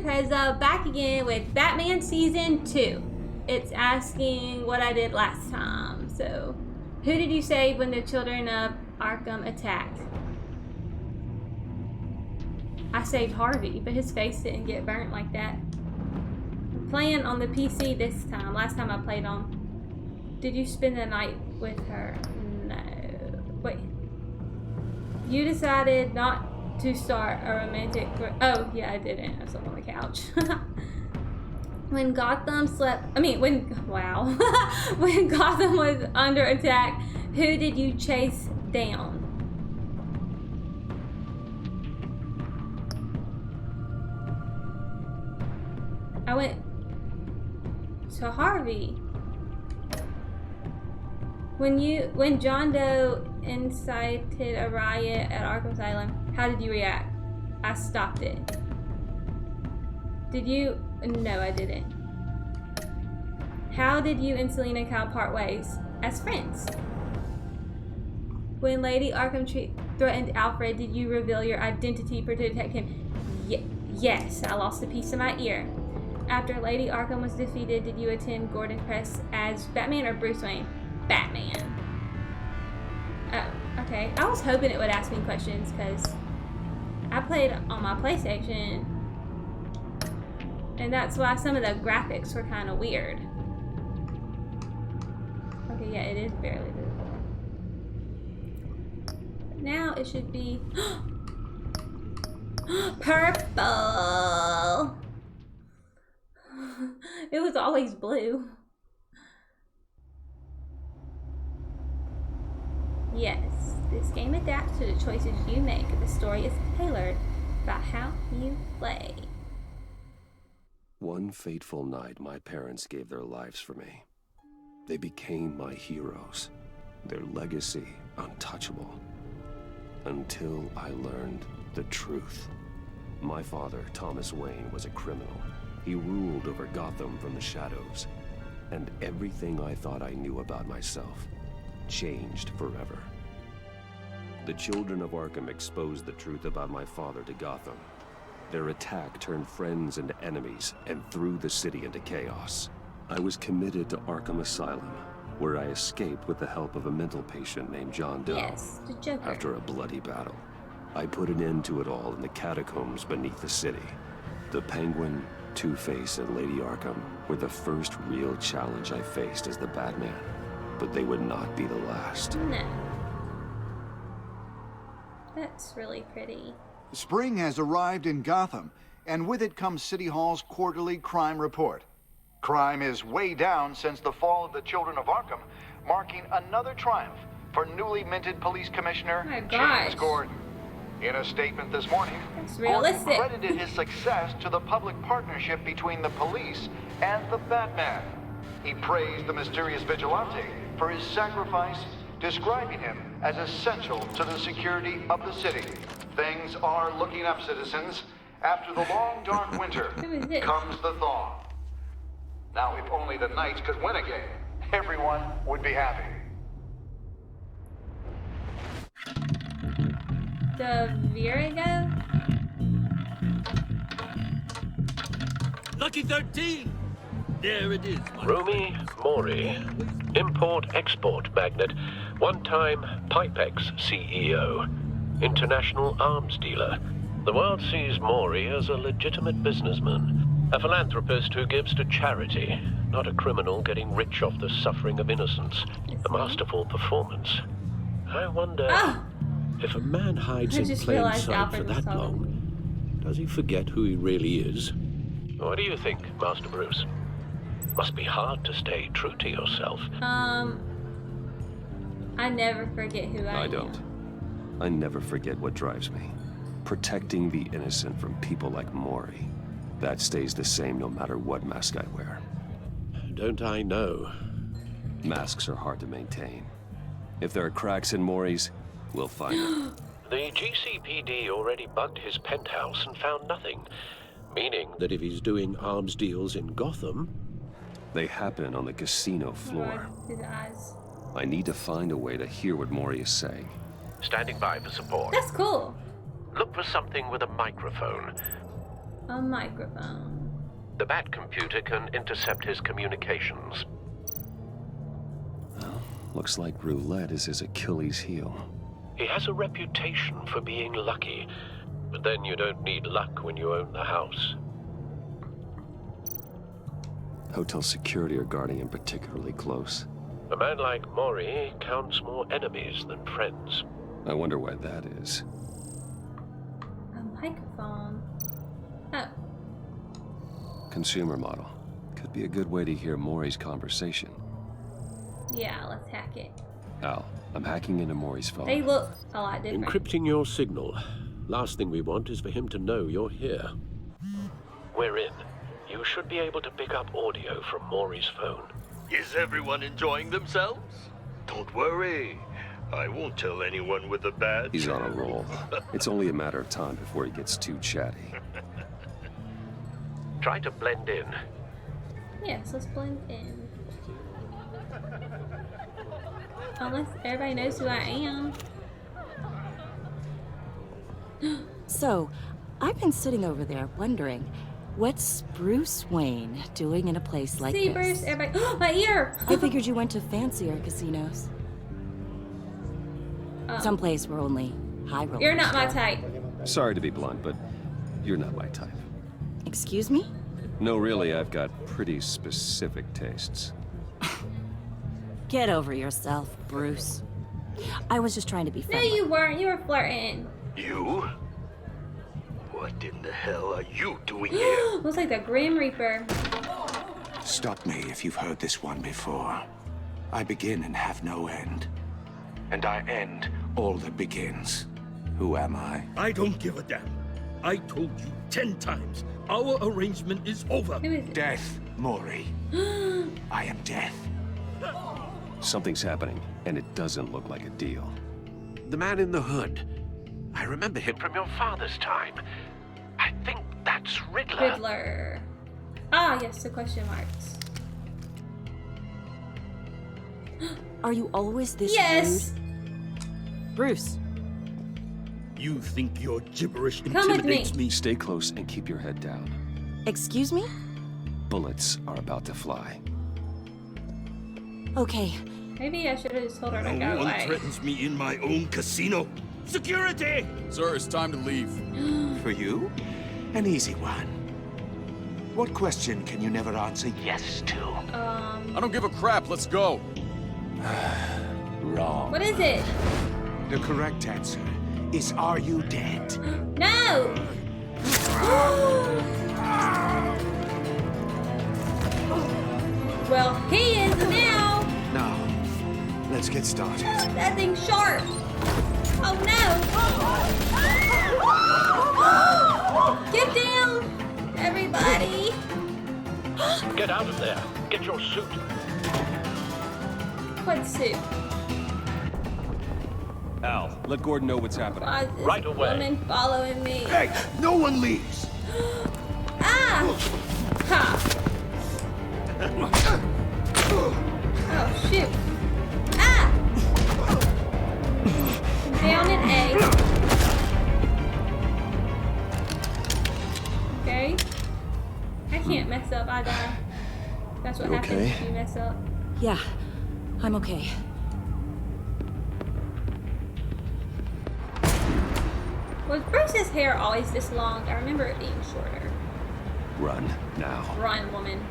because back again with Batman Season 2. It's asking what I did last time. So, who did you save when the children of Arkham attacked? I saved Harvey, but his face didn't get burnt like that. I'm playing on the PC this time. Last time I played on. Did you spend the night with her? No. Wait. You decided not to start a romantic... Oh, yeah, I didn't. I slept on the couch. When Gotham slept... Wow. When Gotham was under attack, who did you chase down? I went to Harvey. When John Doe incited a riot at Arkham Asylum, how did you react? I stopped it. Did you? No, I didn't. How did you and Selena Kyle part ways? As friends. When Lady Arkham threatened Alfred, did you reveal your identity to protect him? Yes, I lost a piece of my ear. After Lady Arkham was defeated, did you attend Gordon Press as Batman or Bruce Wayne? Batman. Oh, okay. I was hoping it would ask me questions because I played on my PlayStation, and that's why some of the graphics were kind of weird. Okay, yeah, it is barely visible. Now it should be purple. It was always blue. Yes, this game adapts to the choices you make. The story is tailored about how you play. One fateful night, my parents gave their lives for me. They became my heroes, their legacy untouchable. Until I learned the truth. My father, Thomas Wayne, was a criminal. He ruled over Gotham from the shadows. And everything I thought I knew about myself changed forever. The children of Arkham exposed the truth about my father to Gotham. Their attack turned friends into enemies and threw the city into chaos. I was committed to Arkham Asylum, where I escaped with the help of a mental patient named John Doe. Yes, the Joker. After a bloody battle, I put an end to it all in the catacombs beneath the city. The Penguin, Two-Face, and Lady Arkham were the first real challenge I faced as the Batman, but they would not be the last. No. That's really pretty. Spring has arrived in Gotham, and with it comes City Hall's quarterly crime report. Crime is way down since the fall of the Children of Arkham, marking another triumph for newly minted Police Commissioner James Gordon. In a statement this morning, Gordon credited his success to the public partnership between the police and the Batman. He praised the mysterious vigilante for his sacrifice, describing him as essential to the security of the city. Things are looking up, citizens. After the long, dark winter comes the thaw. Now, if only the Knights could win again, everyone would be happy. The Virago? Lucky 13! There it is. Rumi Mori, import-export magnate, one-time Pipex CEO, international arms dealer. The world sees Mori as a legitimate businessman, a philanthropist who gives to charity, not a criminal getting rich off the suffering of innocence. A masterful performance. I wonder, if a man hides in plain sight for that long, does he forget who he really is? What do you think, Master Bruce? Must be hard to stay true to yourself. I never forget who I am. I don't. I never forget what drives me. Protecting the innocent from people like Mori. That stays the same no matter what mask I wear. Don't I know? Masks are hard to maintain. If there are cracks in Mori's, we'll find them. The GCPD already bugged his penthouse and found nothing. Meaning that if he's doing arms deals in Gotham... They happen on the casino floor. I need to find a way to hear what Mori is saying. Standing by for support. That's cool. Look for something with a microphone. A microphone. The Bat computer can intercept his communications. Well, looks like roulette is his Achilles heel. He has a reputation for being lucky, but then you don't need luck when you own the house. Hotel security are guarding him particularly close. A man like Mori counts more enemies than friends. I wonder why that is. A microphone. Oh. Consumer model. Could be a good way to hear Mori's conversation. Yeah, let's hack it. Al, I'm hacking into Mori's phone. They look a lot different. Encrypting your signal. Last thing we want is for him to know you're here. We're in. You should be able to pick up audio from Mori's phone. Is everyone enjoying themselves? Don't worry. I won't tell anyone with a badge. He's on a roll. It's only a matter of time before he gets too chatty. Try to blend in. Yes, let's blend in. Unless everybody knows who I am. So, I've been sitting over there wondering, what's Bruce Wayne doing in a place like See, this? Bruce, everybody. Oh, my ear! I figured you went to fancier casinos. Someplace where only high rollers You're not my go. type. Sorry to be blunt, but you're not my type. Excuse me? No, really, I've got pretty specific tastes. Get over yourself, Bruce. I was just trying to be No, friendly. you weren't. You were flirting. You? What in the hell are you doing here? Looks like the Grim Reaper. Stop me if you've heard this one before. I begin and have no end. And I end all that begins. Who am I? I don't give a damn. I told you 10 times. Our arrangement is over. Who is it? Death, Mori. I am death. Something's happening, and it doesn't look like a deal. The man in the hood. I remember him from your father's time. I think that's Riddler. Riddler. Ah, yes, the question marks. Are you always this Yes! rude? Bruce, You think your gibberish Come with me. intimidates me? Stay close and keep your head down. excuse me? Bullets are about to fly. Okay, Maybe I should have just told her to No go one away. threatens me in my own casino. Security! Sir, it's time to leave. For you, an easy one. What question can you never answer yes to? I don't give a crap. Let's go. Wrong. What is it? The correct answer is, are you dead? No! Well, he is now! Now, let's get started. That thing's sharp! Oh no! Get down! Everybody! Get out of there. Get your suit. What suit? Al, let Gordon know what's happening. Why is this Right away. woman following me? Hey, no one leaves! Ah! Ha! Oh, shoot. Ah! Down in A. Okay. I can't mess up, I die. That's what You happens okay? if you mess up. yeah, I'm okay. Was Bruce's hair always this long? I remember it being shorter. Run, now. Run, woman.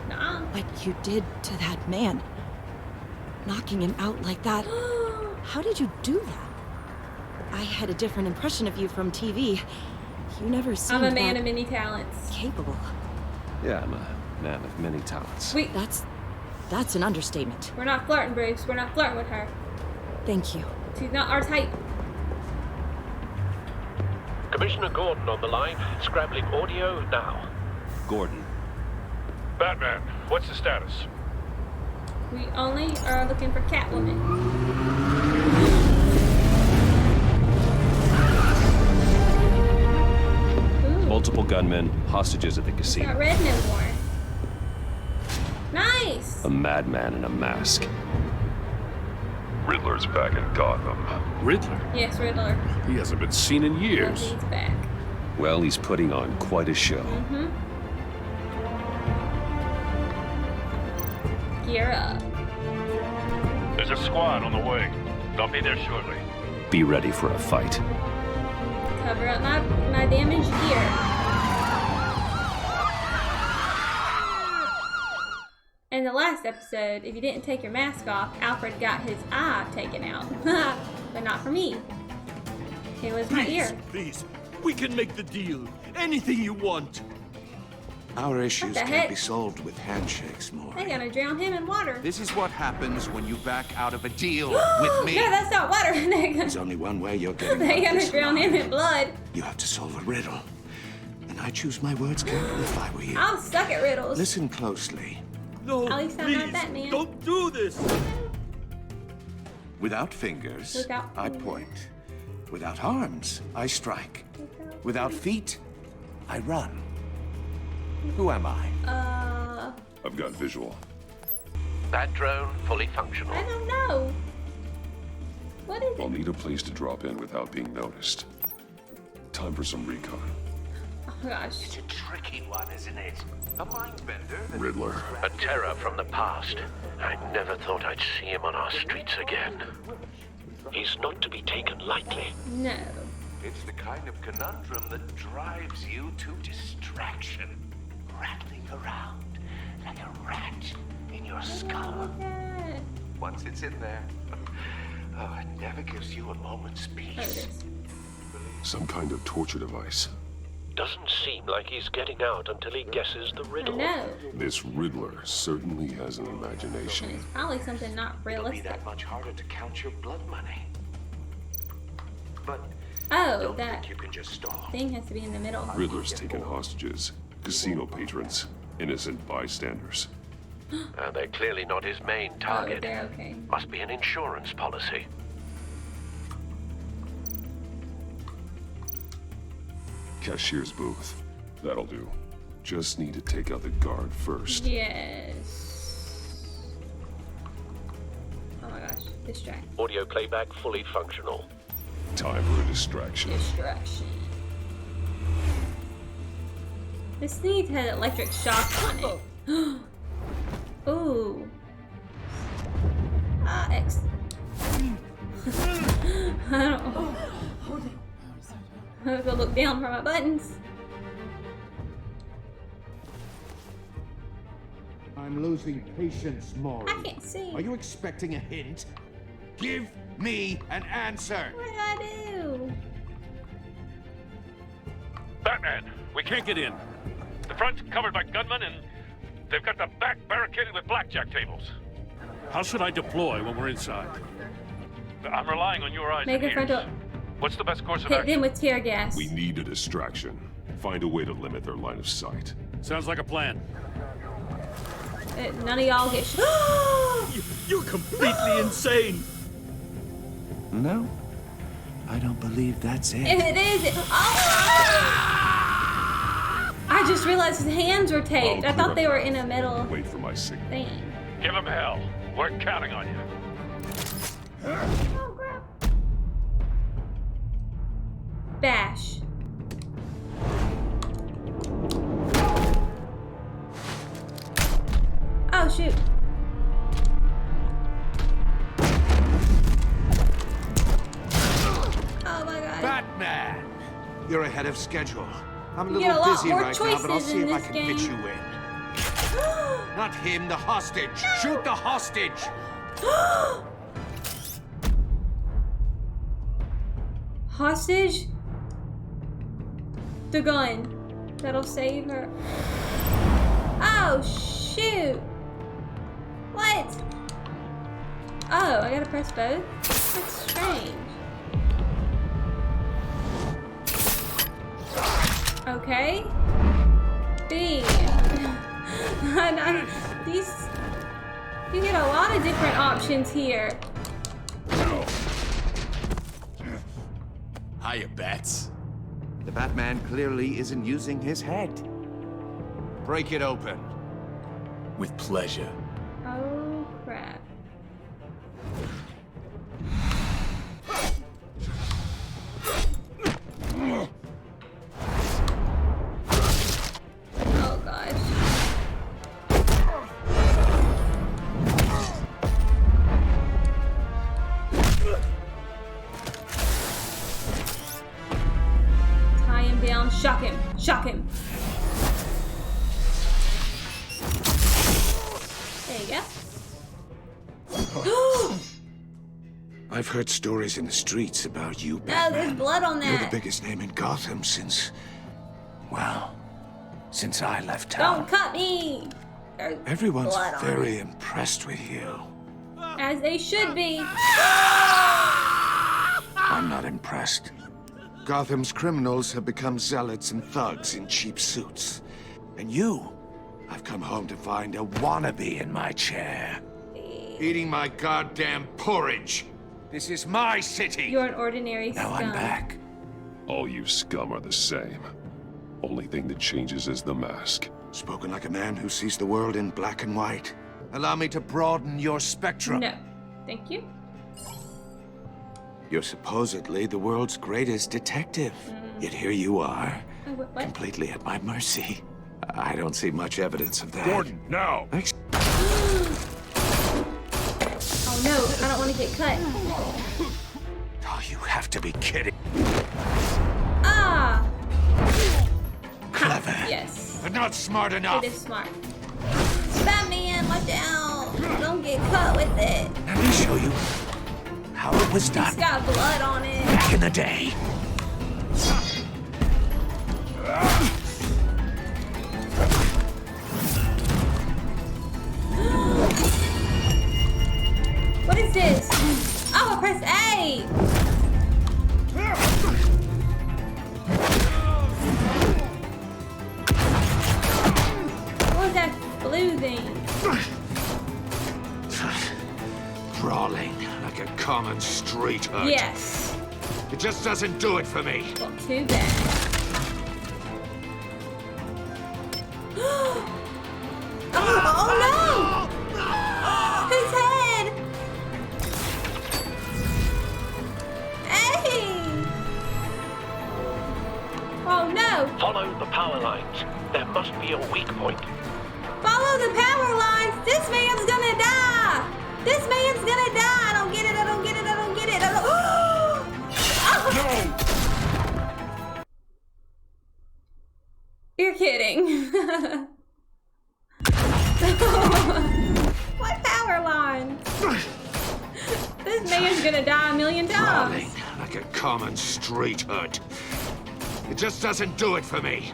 Nah. What you did to that man, knocking him out like that, how did you do that? I had a different impression of you from TV. You never seemed I'm a man that of many talents. capable. Yeah, I'm a man of many talents. Wait, That's an understatement. we're not flirting, Bruce. We're not flirting with her. Thank you. She's not our type. Commissioner Gordon on the line. Scrabbling audio now. Gordon, Batman, what's the status? We only are looking for Catwoman. Ooh, multiple gunmen, hostages at the not casino. red no more. Nice. A madman in a mask. Riddler's back in Gotham. Riddler? Yes, Riddler. He hasn't been seen in Yes, years. he's back. Well, he's putting on quite a show. Gear up. There's a squad on the way. They'll be there shortly. Be ready for a fight. Cover up my damaged gear. In the last episode, if you didn't take your mask off, Alfred got his eye taken out. But not for me. It was my ear. Please, we can make the deal. Anything you want. Our issues the can't heck? be solved with handshakes, Maury. They're gonna drown him in water. This is what happens when you back out of a deal with me. No, that's not water. There's only one way you're getting They're out of gonna this, drown him Maury. in blood. You have to solve a riddle. And I choose my words carefully if I were you. I'll suck at riddles. Listen closely. No, At least I'm please, not Batman. don't do this. Without fingers, Without I fingers. point. Without arms, I strike. Without feet, I run. Who am I? I've got visual. That drone fully functional. I don't know. What is I'll it? need a place to drop in without being noticed. Time for some recon. Oh gosh. It's a tricky one, isn't it? A mind bender. Riddler. A terror from the past. I never thought I'd see him on our streets again. He's not to be taken lightly. No. It's the kind of conundrum that drives you to distraction. Rattling around like a rat in your skull. Yeah. Once it's in there, oh, it never gives you a moment's Oh, peace. it is. Some kind of torture device. Doesn't seem like he's getting out until he guesses the I riddle. know. This Riddler certainly has an imagination. It's probably something not It'll be realistic. that much harder to count your blood money. But Oh, don't that think you can just stall. thing has to be in the middle. Riddler's taken hostages. Casino patrons. Innocent bystanders. They're clearly not his main Oh, target. they're okay. Must be an insurance policy. Cashier's booth. That'll do. Just need to take out the guard first. Yes. Oh my gosh. Distract. Audio playback fully functional. Time for a distraction. Distraction. This needs had electric shock on it. Ooh. X. I don't. I'm gonna go look down for my buttons. I'm losing patience, Maury. I can't see. Are you expecting a hint? Give me an answer. What did I do? Batman, we can't get in. The front's covered by gunmen, and they've got the back barricaded with blackjack tables. How should I deploy when we're inside? I'm relying on your eyes Make and a frontal. ears. What's the best course of Hit action? them with tear gas. We need a distraction. Find a way to limit their line of sight. Sounds like a plan. None of y'all get. You're completely insane. No, I don't believe that's it. It is. Oh! I just realized his hands were taped. I thought they were in a metal Wait for my signal. thing. Give him hell. We're counting on you. Oh crap! Bash. Oh shoot! Oh my god! Batman! You're ahead of schedule. I'm a You get a little lot busy more right now, but I'll choices see in if I this can fit game. you in. Not him, the hostage. Shoot the hostage. Hostage? The gun. That'll save her. Oh, shoot. What? Oh, I gotta press both? That's strange. Okay. B. These... You get a lot of different options here. Hiya, Bats. The Batman clearly isn't using his head. Break it open. With pleasure. Oh, crap. I've heard stories in the streets about you, Oh, Batman. there's blood on You're the that. biggest name in Gotham since... well, since I left town. Don't cut me. There's Everyone's blood on very it. impressed with you. As they should be. I'm not impressed. Gotham's criminals have become zealots and thugs in cheap suits. And you, I've come home to find a wannabe in my chair. Eating my goddamn porridge. This is my city. You're an ordinary Now scum. I'm back. All you scum are the same. Only thing that changes is the mask. Spoken like a man who sees the world in black and white. Allow me to broaden your spectrum. No. Thank you. You're supposedly the world's greatest detective. Yet here you are, Oh, what? completely at my mercy. I don't see much evidence of that. Gordon, now! Oh no, I don't want to get cut. Oh, you have to be kidding. Ah! Clever. Yes. But not smart enough. It is smart. Batman, watch out! Don't get cut with it. Let me show you how it was It's done got blood on it. back in the day. What is this? Oh, I pressed A! What was that blue thing? Brawling like a common street hood. Yes. It just doesn't do it for me. Well, too bad. Oh no! His head! Hey! Oh no! Follow the power lines. There must be a weak point. Follow the power lines! This man's gonna die! This man's gonna die! I don't get it, I don't get it, I don't get it, I don't... Oh! You're kidding. What power line? This man's gonna die a million Brawling times. like a common street hood. It just doesn't do it for me.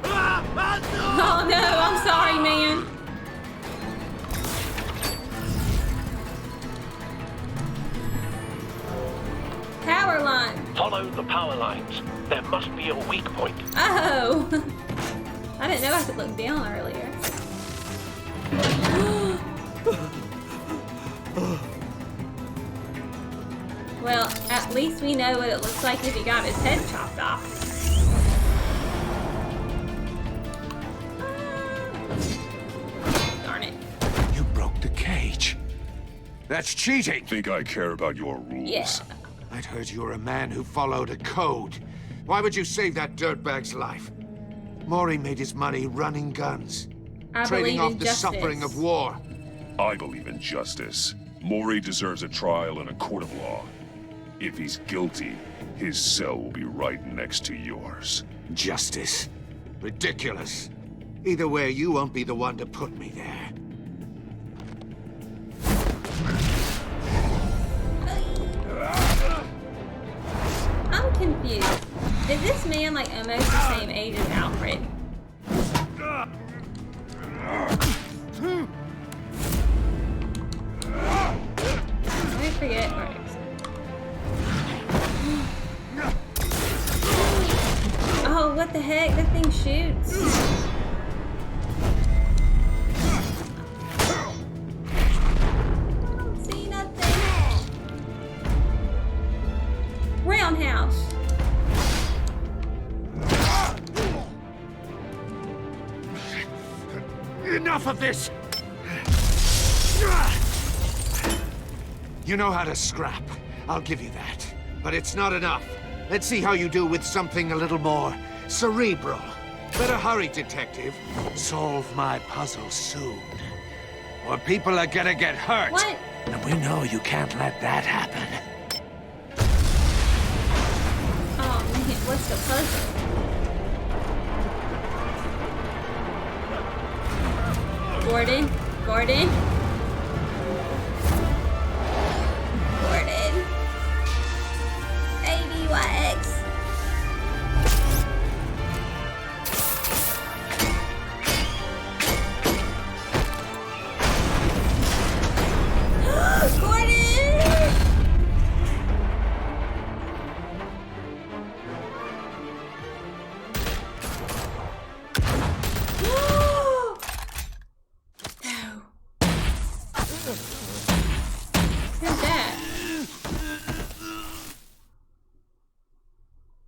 Oh no, I'm sorry, man. Power line. Follow the power lines. There must be a weak point. Oh. I didn't know I could look down earlier. Well, at least we know what it looks like if he got his head chopped off. Darn it. You broke the cage. That's cheating. Think I care about your rules? Yeah. I'd heard you were a man who followed a code. Why would you save that dirtbag's life? Maury made his money running guns, trading off the suffering of war. I believe in justice. Maury deserves a trial in a court of law. If he's guilty, his cell will be right next to yours. Justice? Ridiculous. Either way, you won't be the one to put me there. I'm confused. Is this man like almost the same age as Alfred? I forget where it is. Oh, what the heck? That thing shoots. I don't see nothing. Roundhouse. Enough of this! You know how to scrap. I'll give you that. But it's not enough. Let's see how you do with something a little more cerebral. Better hurry, detective. Solve my puzzle soon. Or people are gonna get hurt. What? And we know you can't let that happen. Oh man, what's the puzzle? Gordon. Gordon. Gordon. ADYX.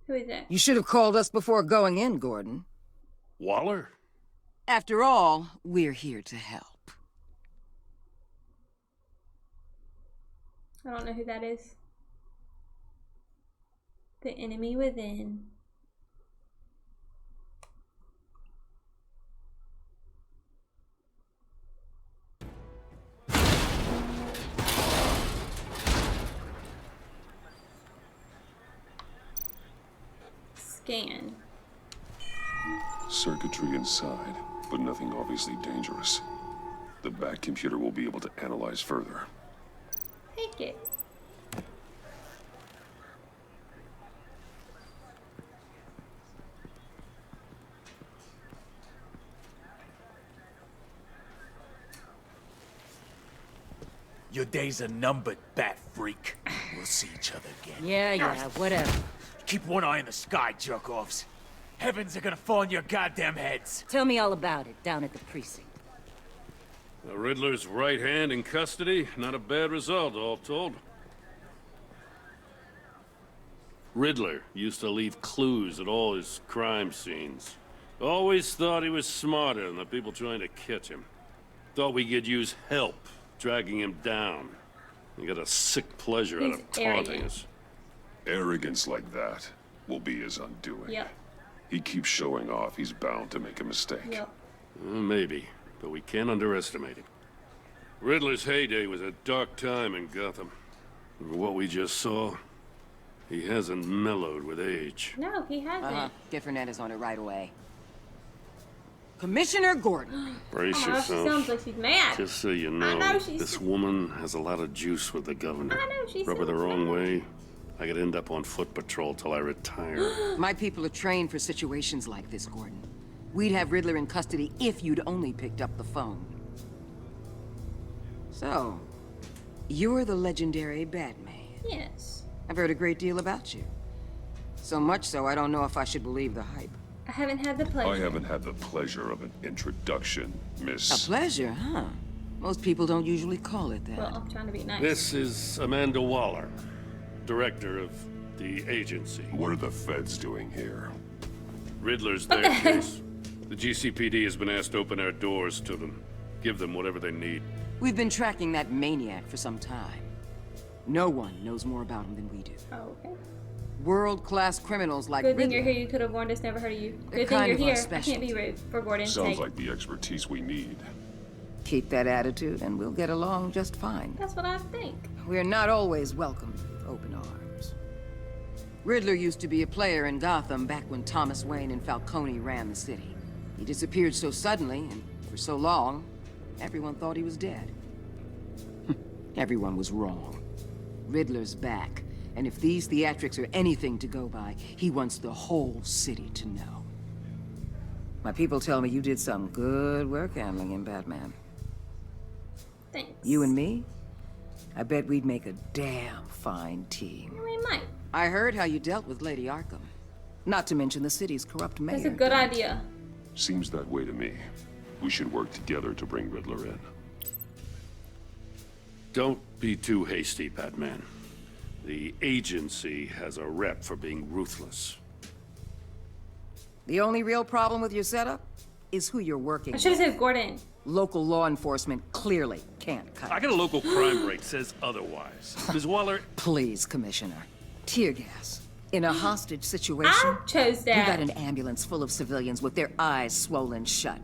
Who is that? You should have called us before going in, Gordon. Waller? After all, we're here to help. I don't know who that is. The enemy within. Scan. Circuitry inside, but nothing obviously dangerous. The back computer will be able to analyze further. Take it. Your days are numbered, bat freak. We'll see each other again. Yeah, whatever. Keep one eye in the sky, jerk-offs. Heavens are gonna fall on your goddamn heads. Tell me all about it down at the precinct. The Riddler's right hand in custody. Not a bad result, all told. Riddler used to leave clues at all his crime scenes. Always thought he was smarter than the people trying to catch him. Thought we could use help dragging him down. He got a sick pleasure out of taunting us. Arrogance like that will be his undoing. Yep. He keeps showing off, he's bound to make a mistake. Yep. Maybe, but we can't underestimate him. Riddler's heyday was a dark time in Gotham. And what we just saw, he hasn't mellowed with age. No, he hasn't. Get Fernandez on it right away. Commissioner Gordon. Brace Oh, yourself. she sounds like she's mad. Just so you know, this woman has a lot of juice with the governor. I know, she's Rub her the so wrong mad. way, I could end up on foot patrol till I retire. My people are trained for situations like this, Gordon. We'd have Riddler in custody if you'd only picked up the phone. So, you're the legendary Batman. Yes. I've heard a great deal about you. So much so, I don't know if I should believe the hype. I haven't had the pleasure. I haven't had the pleasure of an introduction, Miss... A pleasure, huh? Most people don't usually call it that. Well, I'm trying to be nice. This is Amanda Waller, director of the agency. What are the feds doing here? Riddler's their case. The GCPD has been asked to open our doors to them. Give them whatever they need. We've been tracking that maniac for some time. No one knows more about him than we do. Oh, okay. World-class criminals like Good thing Riddler. you're here. You could have warned us. Never heard of you. They're Good thing kind you're of our here. I specialty. can't be rude for Gordon's Sounds sake. like the expertise we need. Keep that attitude and we'll get along just fine. That's what I think. We're not always welcomed with open arms. Riddler used to be a player in Gotham back when Thomas Wayne and Falcone ran the city. He disappeared so suddenly and for so long, everyone thought he was dead. Everyone was wrong. Riddler's back, and if these theatrics are anything to go by, he wants the whole city to know. My people tell me you did some good work handling him, Batman. Thanks. You and me? I bet we'd make a damn fine team. We might. I heard how you dealt with Lady Arkham. Not to mention the city's corrupt mayor. That's a good idea. Seems that way to me. We should work together to bring Riddler in. Don't be too hasty, Batman. The agency has a rep for being ruthless. The only real problem with your setup is who you're working I with. should have said Gordon. Local law enforcement clearly can't cut I it. got a local crime rate says otherwise. Ms. Waller... Please, Commissioner. Tear gas. In a hostage situation, I chose that. you got an ambulance full of civilians with their eyes swollen shut.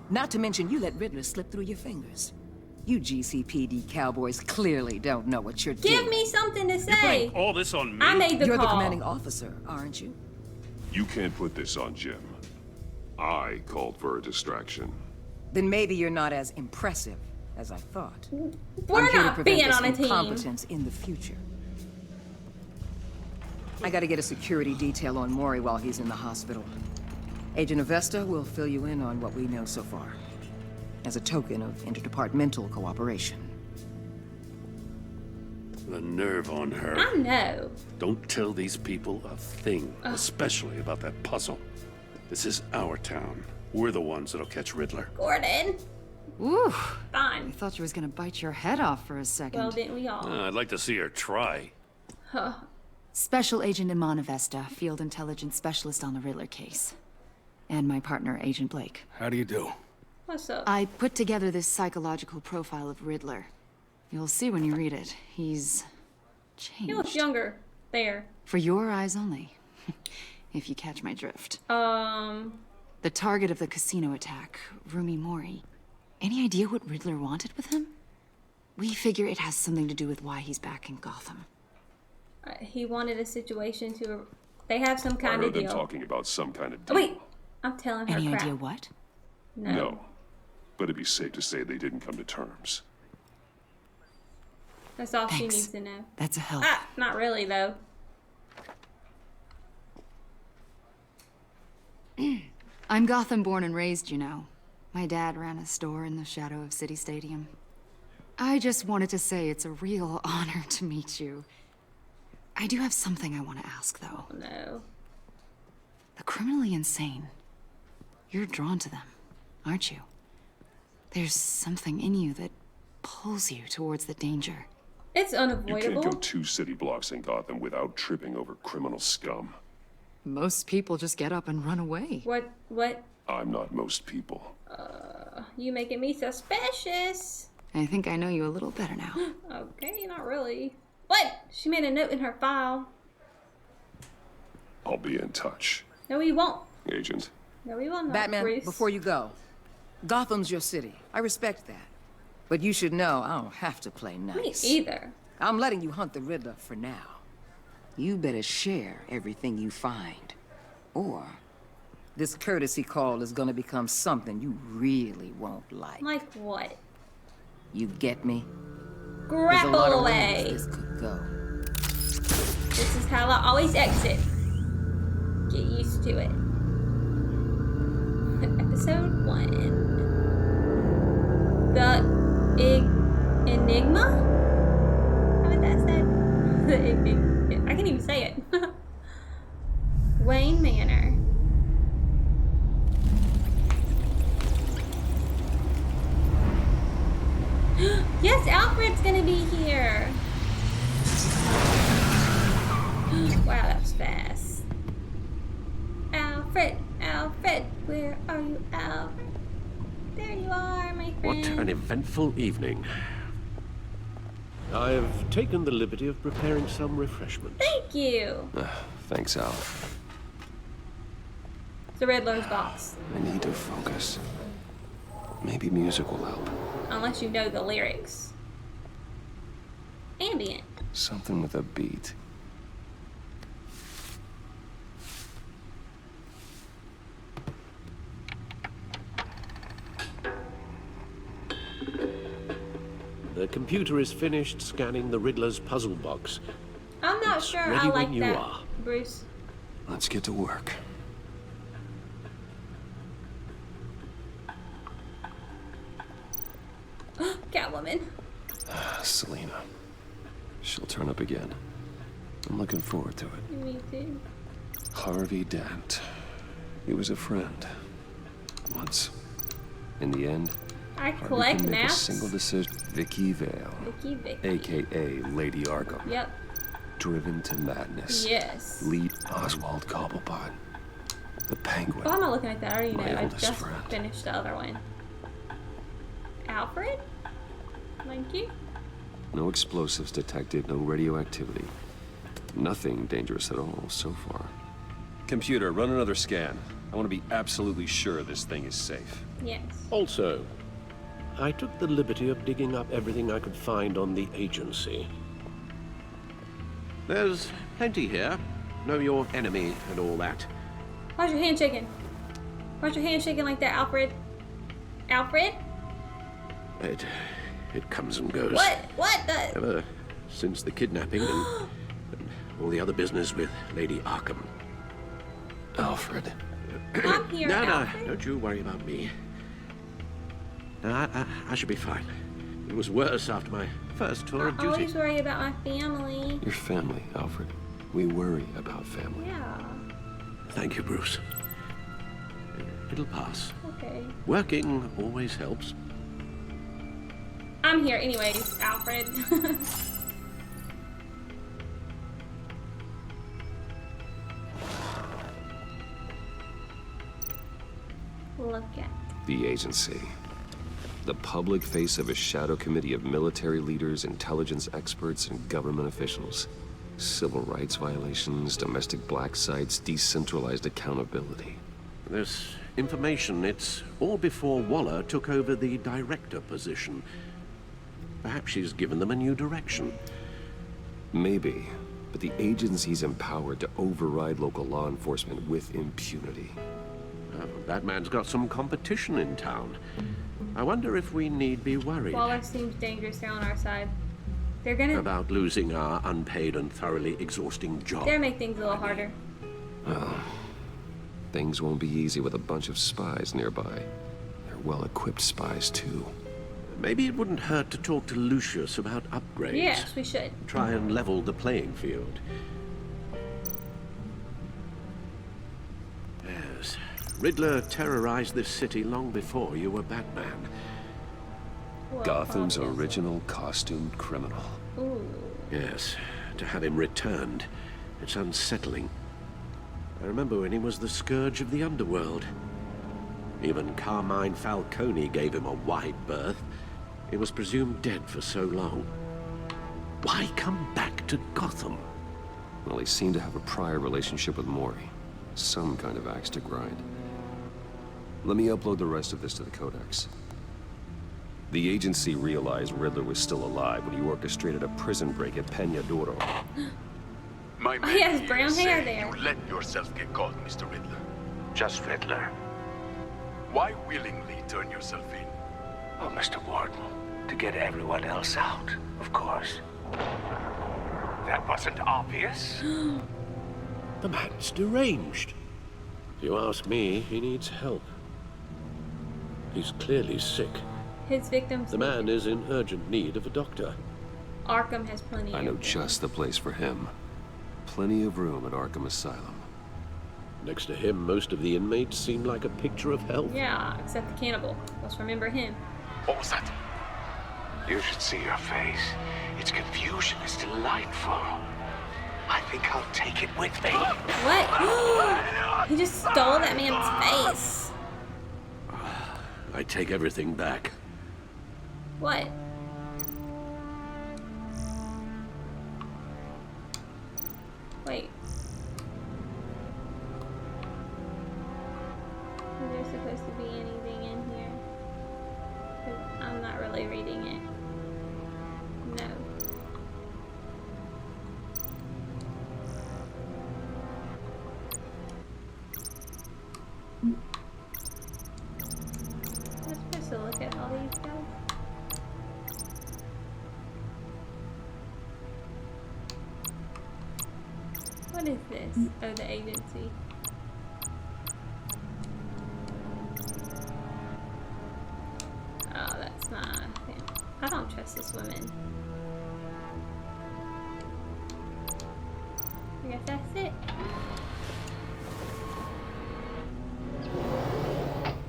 Not to mention you let Riddler slip through your fingers. You GCPD cowboys clearly don't know what you're doing. Give me something to You're say. putting all this on me? I made the You're call. the commanding officer, aren't you? You can't put this on Jim. I called for a distraction. Then maybe you're not as impressive as I thought. We're I'm here to not prevent being this on a team. incompetence in the future. I gotta get a security detail on Mori while he's in the hospital. Agent Avesta will fill you in on what we know so far, as a token of interdepartmental cooperation. The nerve on her. I know. Don't tell these people a thing, especially about that puzzle. This is our town. We're the ones that'll catch Riddler. Gordon. Ooh. Fine. I thought she was gonna bite your head off for a second. Well, didn't we all? I'd like to see her try. Huh. Special Agent Iman Avesta, Field Intelligence Specialist on the Riddler case. And my partner, Agent Blake. How do you do? What's up? I put together this psychological profile of Riddler. You'll see when you read it. He's changed. He looks younger. There. For your eyes only. If you catch my drift. The target of the casino attack, Rumi Mori. Any idea what Riddler wanted with him? We figure it has something to do with why he's back in Gotham. He wanted a situation to... They have some kind of I heard deal. them talking about some kind of deal. Oh, wait. I'm telling her Any crap. idea what? No. But it'd be safe to say they didn't come to terms. That's all she Thanks. needs to know. That's a help. Not really, though. I'm Gotham born and raised, you know. My dad ran a store in the shadow of City Stadium. I just wanted to say it's a real honor to meet you. I do have something I want to ask, though. Oh, no. The criminally insane. You're drawn to them, aren't you? There's something in you that pulls you towards the danger. It's You unavoidable. can't go 2 city blocks in Gotham without tripping over criminal scum. Most people just get up and run away. What? I'm not most people. You making me suspicious. I think I know you a little better now. Okay, not really. What? She made a note in her file. I'll be in touch, No, we won't. Agent. No, we will not, Batman, Bruce. before you go, Gotham's your city. I respect that. But you should know I don't have to play nice. Me either. I'm letting you hunt the Riddler for now. You better share everything you find. Or this courtesy call is gonna become something you really won't like. Like what? You get me? There's a Grapple lot of away. ways this could go. This is how I always exit. Get used to it. Episode 1. The Enigma? How would that say? The Enigma. I can't even say it. Wayne Manor. Yes, Alfred's gonna be here. Wow, that was fast. Alfred, Alfred, where are you, Alfred? There you are, my What friend. an eventful evening. I have taken the liberty of preparing some refreshments. Thank you. Thanks, Al. It's the Riddler's box. I need to focus. Maybe music will help. Unless you know the lyrics. Ambient. Something with a beat. The computer is finished scanning the Riddler's puzzle box. I'm not sure I ready like when you that, are. Bruce. Let's get to work. Catwoman. Selena. She'll turn up again. I'm looking forward to it. Me too. Harvey Dent. He was a friend. Once. In the end, I Harvey collect can make a maps. single decision. Vicky Vale. Vicky. AKA Lady Arkham. Yep. Driven to madness. Yes. Lead Oswald Cobblepot. The Penguin. Why am I looking at that? I already know. My I oldest just friend. finished the other one. Alfred? Thank you. No explosives detected, no radioactivity. Nothing dangerous at all so far. Computer, run another scan. I want to be absolutely sure this thing is safe. Yes. Also, I took the liberty of digging up everything I could find on the agency. There's plenty here. Know your enemy and all that. Why's your hand shaking? Why's your hand shaking like that, Alfred? Alfred? It comes and goes. What the? Ever since the kidnapping and all the other business with Lady Arkham. Alfred. I'm here, Alfred. No, don't you worry about me. No, I should be fine. It was worse after my first tour of I duty. always worry about my family. Your family, Alfred. We worry about family. Yeah. Thank you, Bruce. It'll pass. Okay. Working always helps. I'm here anyways, Alfred. Look at the agency. The public face of a shadow committee of military leaders, intelligence experts, and government officials. Civil rights violations, domestic black sites, decentralized accountability. This information, it's all before Waller took over the director position. Perhaps she's given them a new direction. Maybe, but the agency's empowered to override local law enforcement with impunity. Batman's got some competition in town. I wonder if we need be worried. Waller seems dangerous. They're on our side. They're gonna... About losing our unpaid and thoroughly exhausting job. They're gonna make things a little harder. Well, things won't be easy with a bunch of spies nearby. They're well-equipped spies, too. Maybe it wouldn't hurt to talk to Lucius about upgrades. Yes, we should. Try and level the playing field. Yes. Riddler terrorized this city long before you were Batman. Well, Gotham's original costumed criminal. Ooh. Yes. To have him returned, it's unsettling. I remember when he was the scourge of the underworld. Even Carmine Falcone gave him a wide berth. He was presumed dead for so long. Why come back to Gotham? Well, he seemed to have a prior relationship with Mori. Some kind of axe to grind. Let me upload the rest of this to the Codex. The agency realized Riddler was still alive when he orchestrated a prison break at Peñadoro. My Oh, he has brown hair there. You let yourself get caught, Mr. Riddler. Just Riddler. Why willingly turn yourself in? Oh, Mr. Warden, to get everyone else out, of course. That wasn't obvious. The man's deranged. If you ask me, he needs help. He's clearly sick. His victims. The man is in urgent need of a doctor. Arkham has plenty. I know just the place for him. Plenty of room at Arkham Asylum. Next to him, most of the inmates seem like a picture of health. Yeah, except the cannibal. Let's remember him. What was that? You should see your face. Its confusion is delightful. I think I'll take it with me. What? He just stole that man's face. I take everything back. What? Wait. Is there supposed to be anything in here? 'Cause I'm not really reading it. No. I'm supposed to look at all these guys. What is this? Oh, the agency. Oh, that's my thing. I don't trust this woman. I guess that's it.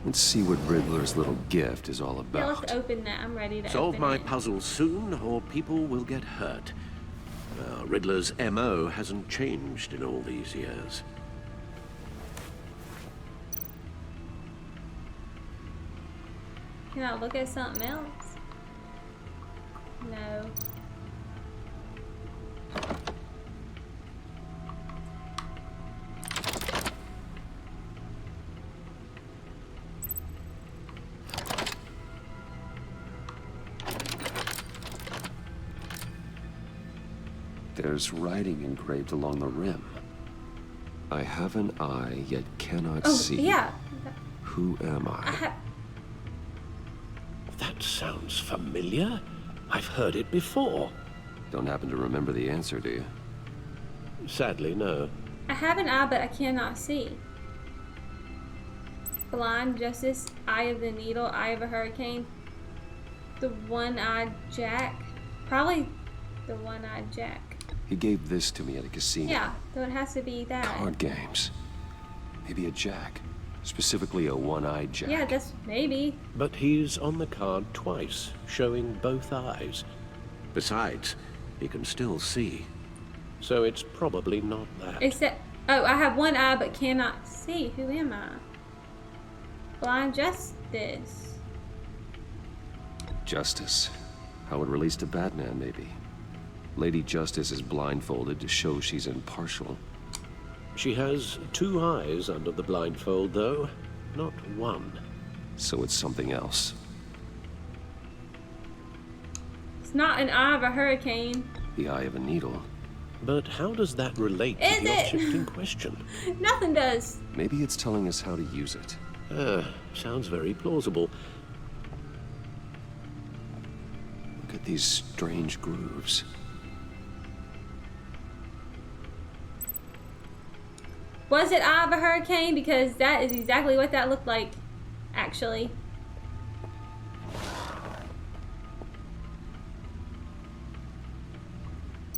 Let's see what Riddler's little gift is all Yeah, about. let's open that. I'm ready to Solve open my it. puzzle soon, or people will get hurt. Riddler's MO hasn't changed in all these years. Can I look at something else? No. There's writing engraved along the rim. I have an eye, yet cannot Oh, see. yeah. Who am I? That sounds familiar. I've heard it before. Don't happen to remember the answer, do you? Sadly, no. I have an eye, but I cannot see. Blind, Justice, Eye of the Needle, Eye of a Hurricane. The One-Eyed Jack. Probably the One-Eyed Jack. He gave this to me at a casino. Yeah, so it has to be that. Card games. Maybe a jack. Specifically a one-eyed jack. Yeah, that's maybe. But he's on the card twice, showing both eyes. Besides, he can still see. So it's probably not that. Except, oh, I have one eye but cannot see. Who am I? Blind Justice. Justice. How it relates to Batman, maybe. Lady Justice is blindfolded to show she's impartial. She has two eyes under the blindfold, though, not one. So it's something else. It's not an eye of a hurricane. The eye of a needle. But how does that relate to the object in question? Nothing does. Maybe it's telling us how to use it. Sounds very plausible. Look at these strange grooves. Was it Eye of a Hurricane? Because that is exactly what that looked like, actually.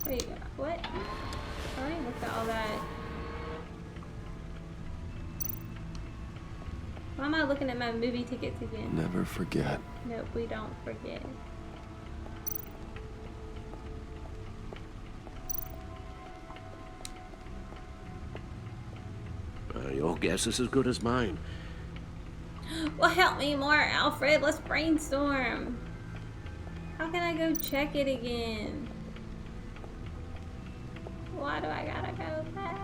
Wait, what? I already looked at all that. Why am I looking at my movie tickets again? Never forget. Nope, we don't forget. Your guess is as good as mine. Well, help me more, Alfred. Let's brainstorm. How can I go check it again? Why do I gotta go back?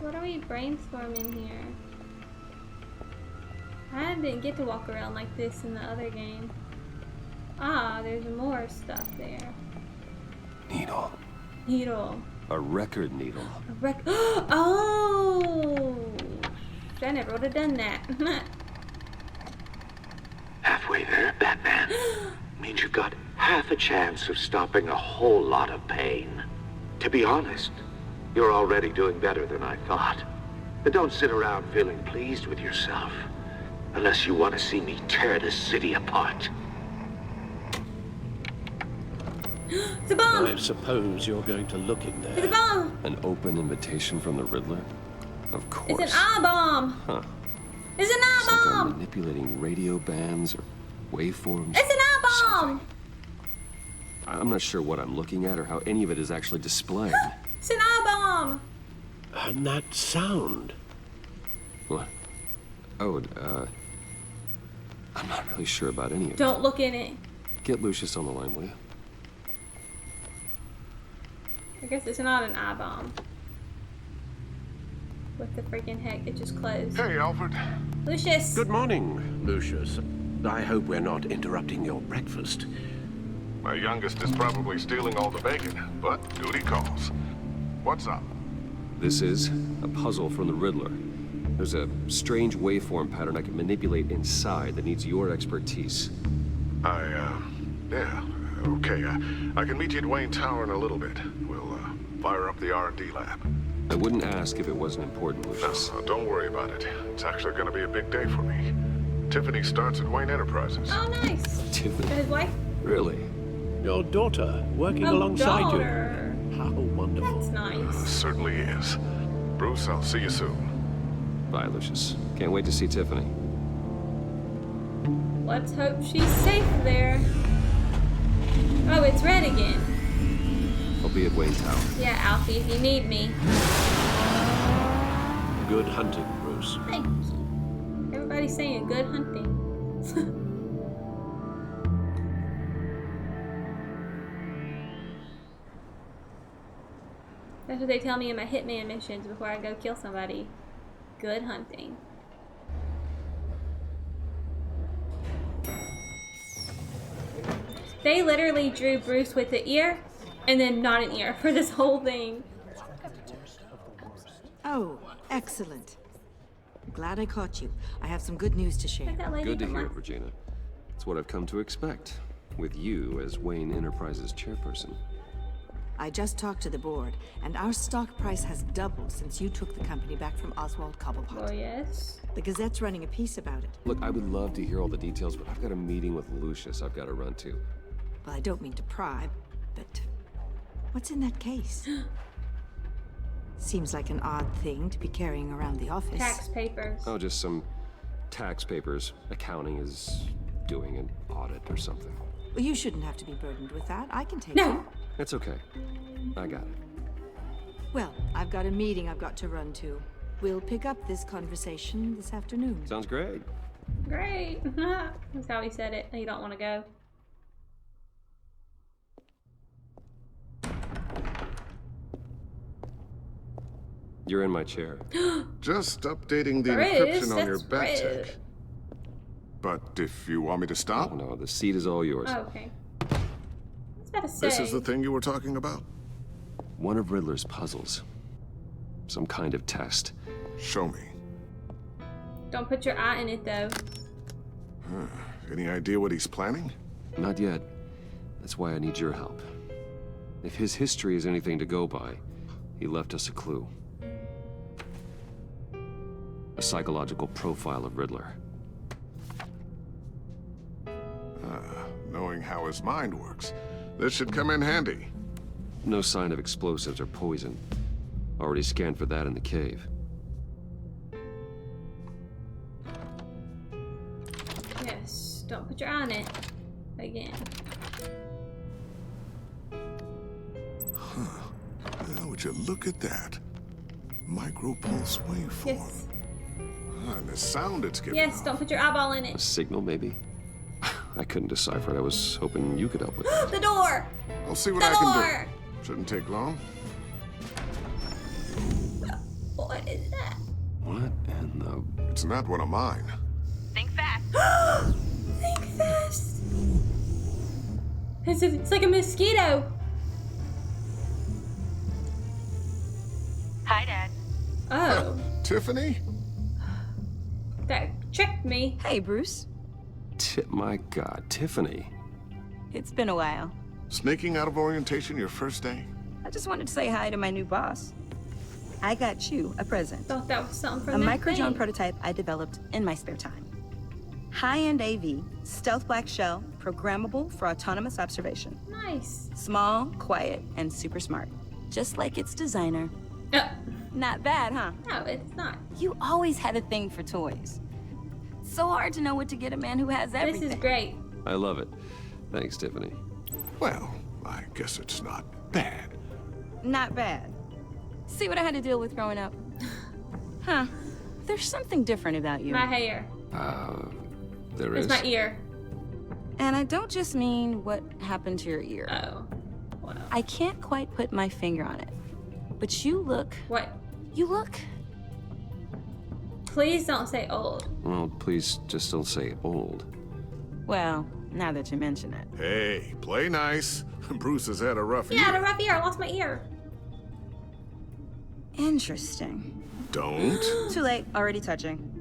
What are we brainstorming here? I didn't get to walk around like this in the other game. Ah, there's more stuff there. Needle. Needle. A record needle. Oh! I never would have done that. Halfway there, Batman. Means you've got half a chance of stopping a whole lot of pain. To be honest, you're already doing better than I thought. But don't sit around feeling pleased with yourself. Unless you want to see me tear this city apart. It's a bomb! I suppose you're going to look in there. It's a bomb! An open invitation from the Riddler? Of course. It's an eye bomb! Huh. It's an eye It's like bomb! I'm manipulating radio bands or waveforms. It's an eye bomb! I'm not sure what I'm looking at or how any of it is actually displayed. It's an eye bomb! And that sound. What? Oh, I'm not really sure about any of it. Don't look in it. Get Lucius on the line, will you? I guess it's not an eye bomb. What the freaking heck? It just closed. Hey, Alfred. Lucius! Good morning, Lucius. I hope we're not interrupting your breakfast. My youngest is probably stealing all the bacon, but duty calls. What's up? This is a puzzle from the Riddler. There's a strange waveform pattern I can manipulate inside that needs your expertise. Yeah, okay. I can meet you at Wayne Tower in a little bit. We'll, fire up the R&D lab. I wouldn't ask if it wasn't important, Lucius. No, don't worry about it. It's actually gonna be a big day for me. Tiffany starts at Wayne Enterprises. Oh, nice. Tiffany? His wife? Really? Your daughter working alongside you. How wonderful. That's nice. Certainly is. Bruce, I'll see you soon. Bye, Lucius. Can't wait to see Tiffany. Let's hope she's safe there. Oh, it's red again. I'll be at Wayne Tower. Yeah, Alfie, if you need me. Good hunting, Bruce. Thank you. Everybody's saying good hunting. That's what they tell me in my Hitman missions before I go kill somebody. Good hunting. They literally drew Bruce with the ear and then not an ear for this whole thing. Oh, excellent. Glad I caught you. I have some good news to share. Like that lady Good to from hear, last- Regina. It's what I've come to expect, with you as Wayne Enterprises chairperson. I just talked to the board, and our stock price has doubled since you took the company back from Oswald Cobblepot. Oh, yes. The Gazette's running a piece about it. Look, I would love to hear all the details, but I've got a meeting with Lucius I've got to run to. Well, I don't mean to pry, but what's in that case? Seems like an odd thing to be carrying around the office. Tax papers. Oh, just some tax papers. Accounting is doing an audit or something. Well, you shouldn't have to be burdened with that. I can take No. them. It's okay. I got it. Well, I've got a meeting I've got to run to. We'll pick up this conversation this afternoon. Sounds great. Great. That's how he said it. You don't want to go. You're in my chair. Just updating the Bruce, encryption on your that's bed rude. tech. But if you want me to stop, Oh, no, the seat is all yours. Oh, okay. I was about to say. this is the thing you were talking about? One of Riddler's puzzles. Some kind of test. Show me. Don't put your eye in it, though. Any idea what he's planning? Not yet. That's why I need your help. If his history is anything to go by, he left us a clue. A psychological profile of Riddler. Knowing how his mind works, this should come in handy. No sign of explosives or poison. Already scanned for that in the cave. Yes. Don't put your eye in it. Again. Well, would you look at that? Micropulse waveform. Yes. And the sound it's giving Yes, off. don't put your eyeball in A it. signal, maybe? I couldn't decipher it. I was hoping you could help with it. The door! I'll see what The I can door! do. Shouldn't take long. What is that? What in the... It's not one of mine. Think fast. Think fast. It's like a mosquito. Hi, Dad. Oh, Tiffany? that tricked me. Hey, Bruce. My God, Tiffany. It's been a while. Sneaking out of orientation your first day? I just wanted to say hi to my new boss. I got you a present. Thought that was something A from that microdrone thing. prototype I developed in my spare time. High-end AV, stealth black shell, programmable for autonomous observation. Nice. Small, quiet, and super smart. Just like its designer. Not bad, huh? No, it's not. You always had a thing for toys. So hard to know what to get a man who has everything. This is great. I love it. Thanks, Tiffany. Well, I guess it's not bad. Not bad. See what I had to deal with growing up? Huh. There's something different about you. My hair. There It's is. my ear. And I don't just mean what happened to your ear. Oh. Wow. I can't quite put my finger on it. But you look... What? You look... Please don't say old. Well, please just don't say old. Well, now that you mention it. Hey, play nice. Bruce has had a rough Yeah, I had a year. rough ear. I lost my ear. Interesting. Don't. Too late. Already touching.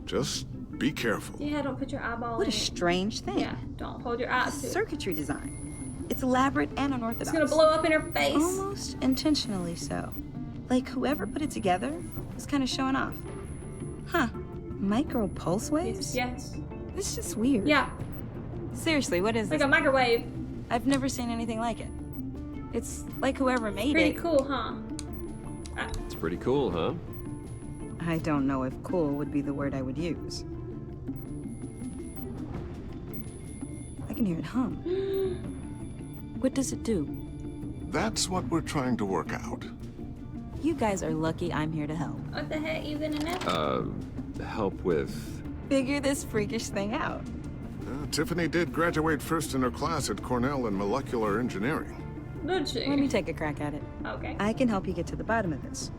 Just be careful. Yeah, don't put your eyeball What in a it. strange thing. Yeah, don't hold your eyes to it. Circuitry design. It's elaborate and unorthodox. It's gonna blow up in her face. Almost intentionally so. Like whoever put it together was kind of showing off. Huh. Micro pulse waves? Yes. It's just weird. Yeah. Seriously, what is Like this? a microwave. I've never seen anything like it. It's like whoever made Pretty it. cool, huh? It's pretty cool, huh? I don't know if cool would be the word I would use. I can hear it hum. What does it do? That's what we're trying to work out. You guys are lucky I'm here to help. What the heck you gonna know? Help with... Figure this freakish thing out. Tiffany did graduate first in her class at Cornell in molecular engineering. Did she? Let me take a crack at it. Okay. I can help you get to the bottom of this.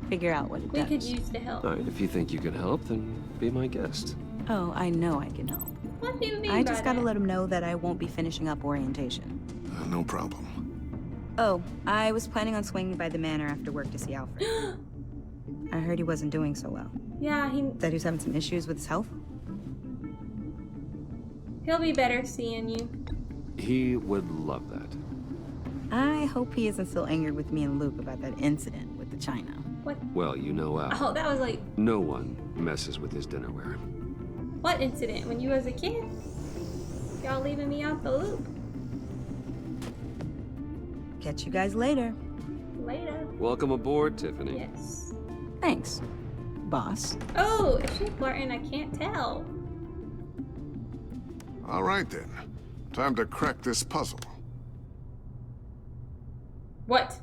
Figure out what it We does. could use the help. All right, if you think you can help, then be my guest. Oh, I know I can help. What do you mean I by just gotta that? let him know that I won't be finishing up orientation. No problem. Oh, I was planning on swinging by the manor after work to see Alfred. I heard he wasn't doing so well. Yeah, That he was having some issues with his health? he'll be better seeing you. He would love that. I hope he isn't still angered with me and Luke about that incident with the china. What? Well, you know Al. Oh, that was like... No one messes with his dinnerware. What incident? When you was a kid? Y'all leaving me out the loop. Catch you guys later. Later. Welcome aboard, Tiffany. Yes. Thanks, boss. Oh, is she flirting? I can't tell. All right, then. Time to crack this puzzle. What?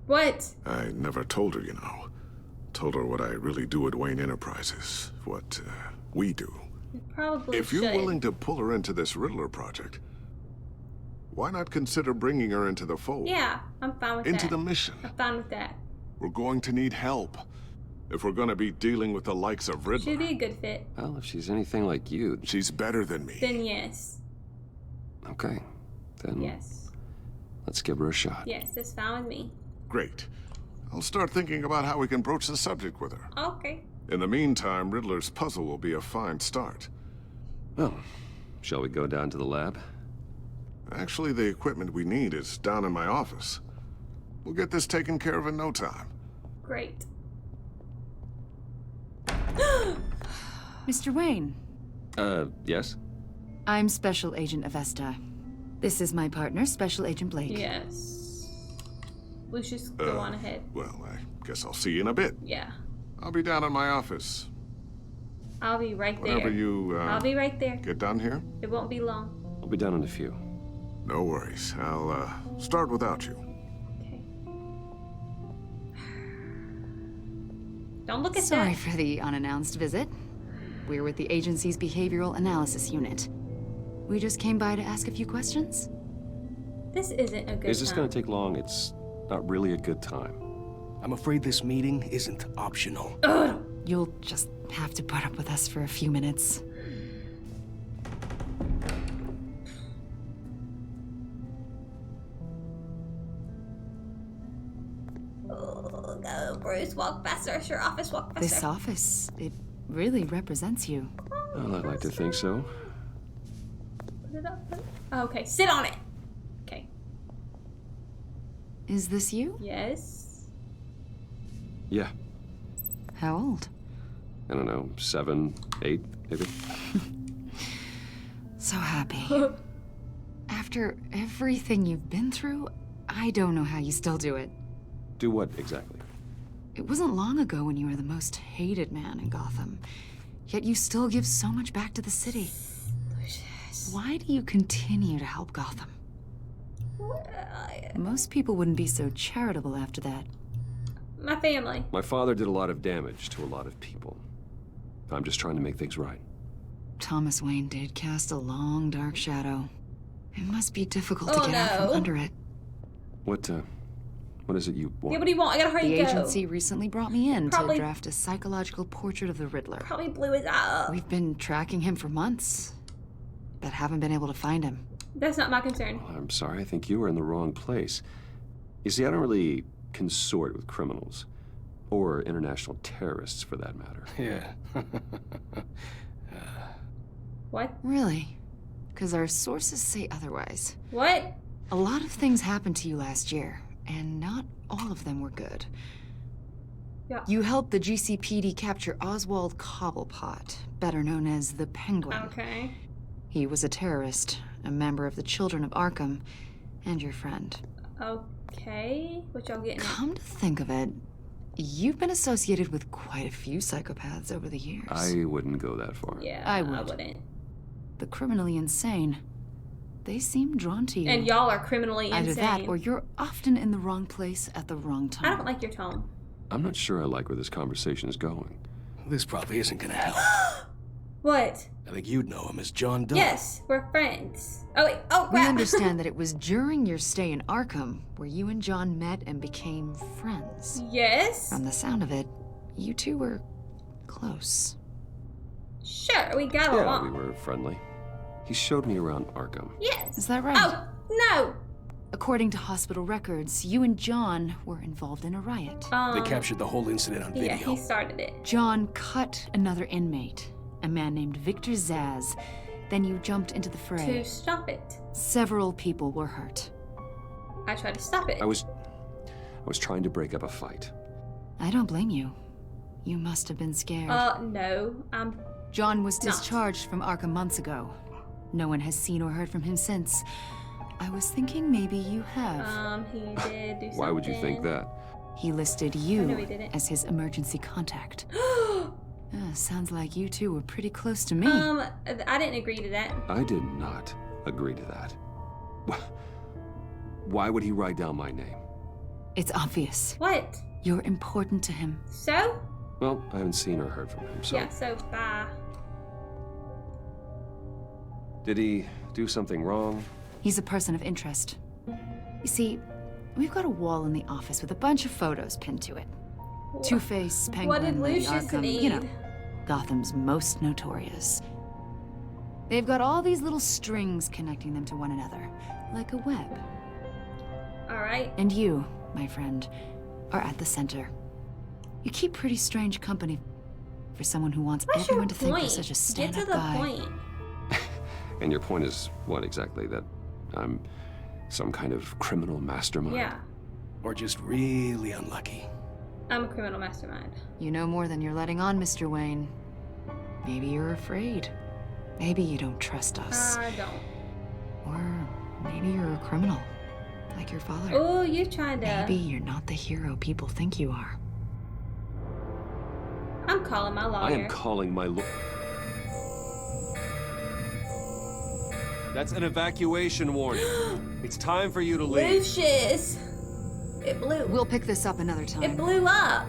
What? I never told her, you know. Told her what I really do at Wayne Enterprises. What, we do. You probably If you're should. willing to pull her into this Riddler project, why not consider bringing her into the fold? Yeah, I'm fine with that. Into the mission. I'm fine with that. We're going to need help. If we're going to be dealing with the likes of Riddler. She'd be a good fit. Well, if she's anything like you... She's better than me. Then yes. Okay. Then... Yes. Let's give her a shot. Yes, that's fine with me. Great. I'll start thinking about how we can broach the subject with her. Okay. In the meantime, Riddler's puzzle will be a fine start. Well, shall we go down to the lab? Actually, the equipment we need is down in my office. We'll get this taken care of in no time. Great. Mr. Wayne. Yes? I'm Special Agent Avesta. This is my partner, Special Agent Blake. Yes. Lucius, go on ahead. Well, I guess I'll see you in a bit. Yeah. I'll be down in my office. I'll be right there. Whenever you, I'll be right there. get done here? It won't be long. I'll be down in a few. No worries. I'll, start without you. Okay. Don't look at Sorry that. for the unannounced visit. We're with the agency's behavioral analysis unit. We just came by to ask a few questions. This isn't a good Is this time. going to take long? It's not really a good time. I'm afraid this meeting isn't optional. Ugh. You'll just have to put up with us for a few minutes. Oh, go, Bruce. Walk faster. It's your office. Walk faster. This office, it really represents you. Well, I'd like to think so. Put it up. Oh, okay, sit on it. Okay. Is this you? Yes. Yeah. How old? I don't know, 7, 8, maybe? So happy. After everything you've been through, I don't know how you still do it. Do what exactly? It wasn't long ago when you were the most hated man in Gotham. Yet you still give so much back to the city. Why do you continue to help Gotham? Most people wouldn't be so charitable after that. My family. My father did a lot of damage to a lot of people. I'm just trying to make things right. Thomas Wayne did cast a long, dark shadow. It must be difficult Oh, to get out from no. under it. What is it you want? Yeah, what do you want? I gotta hurry The go. agency recently brought me in Probably- to draft a psychological portrait of the Riddler. Probably blew his eye up. We've been tracking him for months, but haven't been able to find him. That's not my concern. Well, I'm sorry, I think you were in the wrong place. You see, I don't really consort with criminals. Or international terrorists, for that matter. Yeah. What? Really? Because our sources say otherwise. What? A lot of things happened to you last year, and not all of them were good. Yeah. You helped the GCPD capture Oswald Cobblepot, better known as the Penguin. Okay. He was a terrorist, a member of the Children of Arkham, and your friend. Okay. What y'all getting at? Come to think of it, you've been associated with quite a few psychopaths over the years. I wouldn't go that far. Yeah, I I would. wouldn't. The criminally insane. They seem drawn to you. And y'all are criminally Either insane. that, or you're often in the wrong place at the wrong time. I don't like your tone. I'm not sure I like where this conversation is going. This probably isn't gonna help. What? I think you'd know him as John Doe. Yes, we're friends. Oh, wait. Oh, We crap. understand that it was during your stay in Arkham where you and John met and became friends. Yes. From the sound of it, you two were close. Sure, we got Yeah, we along. were friendly. He showed me around Arkham. Yes. Is that right? Oh, no. According to hospital records, you and John were involved in a riot. They captured the whole incident on video. Yeah, he started it. John cut another inmate, a man named Victor Zaz. Then you jumped into the fray. To stop it. Several people were hurt. I tried to stop it. I was trying to break up a fight. I don't blame you. You must have been scared. No. John was discharged from Arkham months ago. No one has seen or heard from him since. I was thinking maybe you have. He did do something. Why would you think that? He listed Oh, you no, he didn't. as his emergency contact. Sounds like you two were pretty close to me. I didn't agree to that. I did not agree to that. Why would he write down my name? It's obvious. What? You're important to him. So? Well, I haven't seen or heard from him, so... Yeah, so bye. Did he do something wrong? He's a person of interest. You see, we've got a wall in the office with a bunch of photos pinned to it. Two-Face, Penguin, What did Lady Lucius Arkham, need? you know, Gotham's most notorious. They've got all these little strings connecting them to one another, like a web. Alright. And you, my friend, are at the center. You keep pretty strange company for someone who wants What's everyone your to think you're point? such a Get stand-up to the guy. point. And your point is what exactly? That I'm some kind of criminal mastermind? Yeah. Or just really unlucky. I'm a criminal mastermind. You know more than you're letting on, Mr. Wayne. Maybe you're afraid. Maybe you don't trust us. I don't. Or maybe you're a criminal, like your father. Oh, you trying to... Maybe you're not the hero people think you are. I'm calling my lawyer. I am calling my That's an evacuation warning. It's time for you to leave. Lucius! It blew. We'll pick this up another time. It blew up.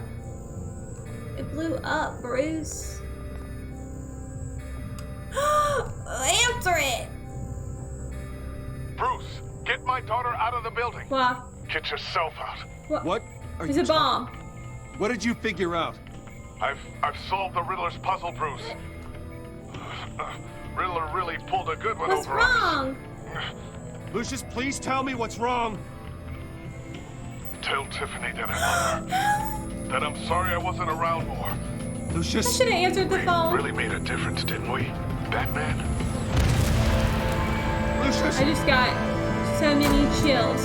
It blew up, Bruce. Answer it! Bruce, get my daughter out of the building. What? Get yourself out. What are There's you a bomb. What did you figure out? I've solved the Riddler's puzzle, Bruce. Riddler really pulled a good one What's over on wrong? Lucius, please tell me what's wrong. Tell Tiffany that I love her. That I'm sorry I wasn't around more. Lucius. I should have answered the phone. Really made a difference, didn't we, Batman? Lucius. I just got so many chills.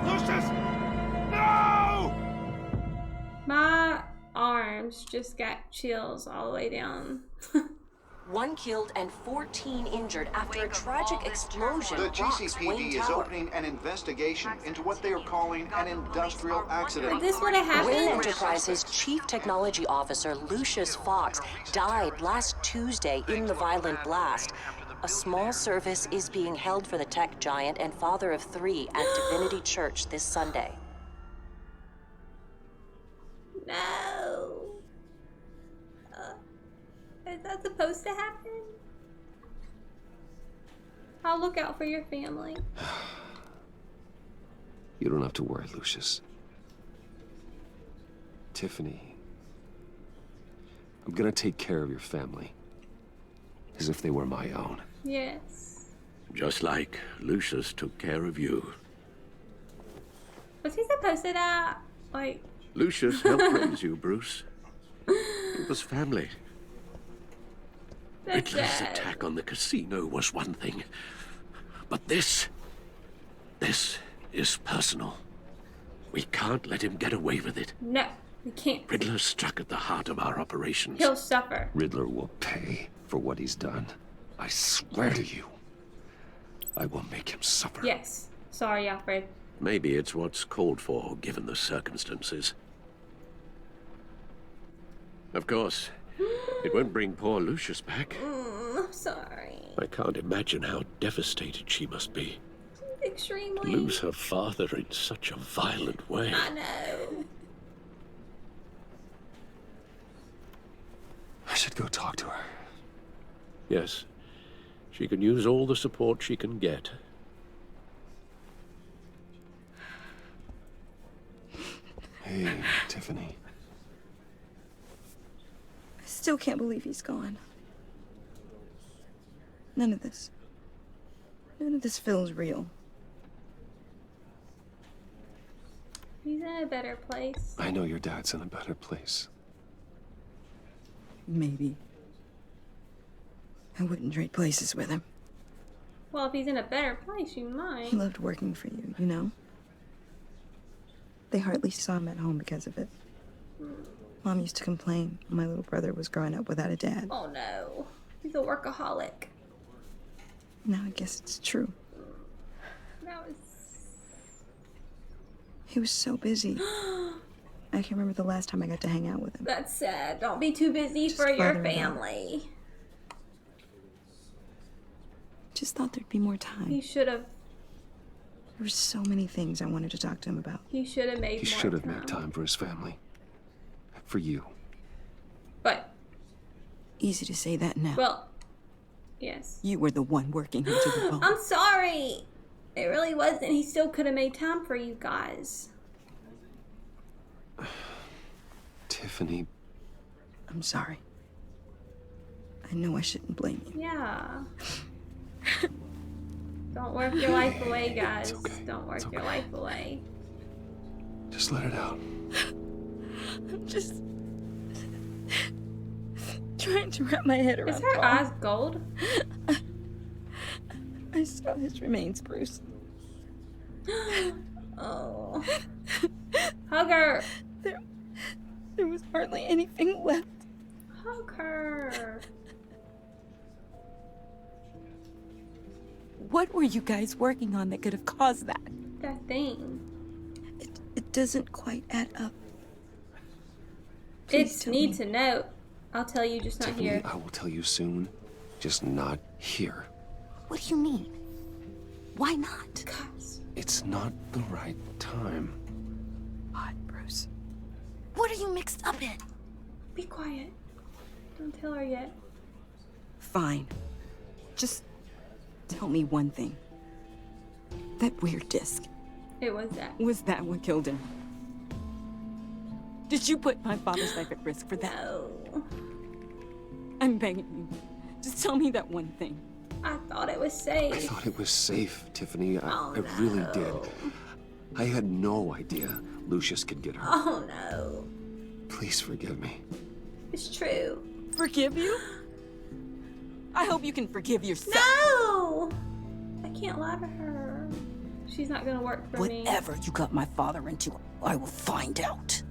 Lucius! No! My arms just got chills all the way down. 1 killed and 14 injured after a tragic explosion The rocks GCPD Wayne is Tower. opening an investigation into what they are calling an industrial accident. This would have happened. Wayne Enterprises Chief Technology Officer Lucius Fox died last Tuesday in the violent blast. A small service is being held for the tech giant and father of 3 at Divinity Church this Sunday. No. Is that supposed to happen? I'll look out for your family. You don't have to worry, Lucius. Tiffany, I'm gonna take care of your family. As if they were my own. Yes. Just like Lucius took care of you. Was he supposed to die? Like... Lucius helped raise you, Bruce. It was family. That's Riddler's sad. attack on the casino was one thing. But this is personal. We can't let him get away with it. No, we can't. Riddler struck at the heart of our operations. He'll suffer. Riddler will pay for what he's done. I swear to you. I will make him suffer. Yes. Sorry, Alfred. Maybe it's what's called for, given the circumstances. Of course, it won't bring poor Lucius back. I'm sorry. I can't imagine how devastated she must be. Extremely. To lose her father in such a violent way. I know. I should go talk to her. Yes, she can use all the support she can get. Hey, Tiffany. I still can't believe he's gone. None of this. None of this feels real. He's in a better place. I know your dad's in a better place. Maybe. I wouldn't trade places with him. Well, if he's in a better place, you might. He loved working for you, you know? They hardly saw him at home because of it. Mom used to complain my little brother was growing up without a dad. Oh no. He's a workaholic. Now I guess it's true. That was... He was so busy. I can't remember the last time I got to hang out with him. That's sad. Don't be too busy for your family. Just thought there'd be more time. He should have. There were so many things I wanted to talk to him about. He should have made He more should have time. made time for his family. For you. But... Easy to say that now. Well, yes. You were the one working him to the bone. I'm sorry. It really wasn't. He still could have made time for you guys. Tiffany. I'm sorry. I know I shouldn't blame you. Yeah. Don't work your life away, guys. It's okay. Don't work your life away. Just let it out. I'm just trying to wrap my head around Is her Paul. eyes gold? I saw his remains, Bruce. Oh. Hug her. There was hardly anything left. Hug her. What were you guys working on that could have caused that? That thing. It doesn't quite add up. It's need to know. I'll tell you, just not Tiffany, here. I will tell you soon. Just not here. What do you mean? Why not? It's not the right time. What, Bruce? What are you mixed up in? Be quiet. Don't tell her yet. Fine. Just tell me one thing. That weird disc. It was that. Was that what killed him? Did you put my father's life at risk for that? No. I'm begging you. Just tell me that one thing. I thought it was safe. I thought it was safe, Tiffany. Oh, I really did. I had no idea Lucius could get hurt. Oh no. Please forgive me. It's true. Forgive you? I hope you can forgive yourself. No! I can't lie to her. She's not gonna work for me. Whatever you got my father into, I will find out.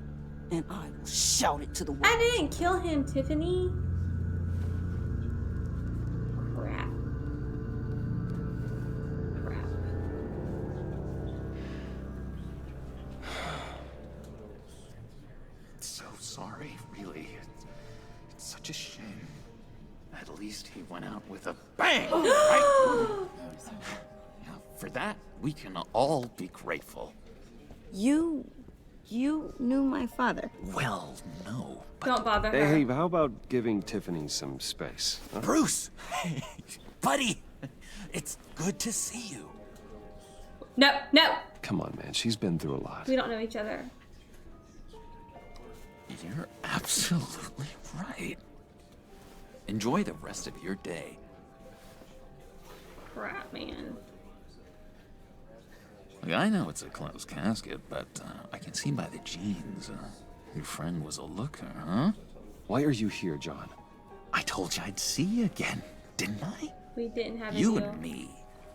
And I will shout it to the world. I didn't kill him, Tiffany. Crap. Crap. So sorry, really. It's such a shame. At least he went out with a bang, right? Now, for that, we can all be grateful. You knew my father. Well, no. Don't bother her. Hey, how about giving Tiffany some space? Huh? Bruce! Buddy! It's good to see you. No, no! Come on, man. She's been through a lot. We don't know each other. You're absolutely right. Enjoy the rest of your day. Crap, man. Look, I know it's a closed casket, but I can see by the jeans. Your friend was a looker, huh? Why are you here, John? I told you I'd see you again, didn't I? We didn't have a You deal. and me,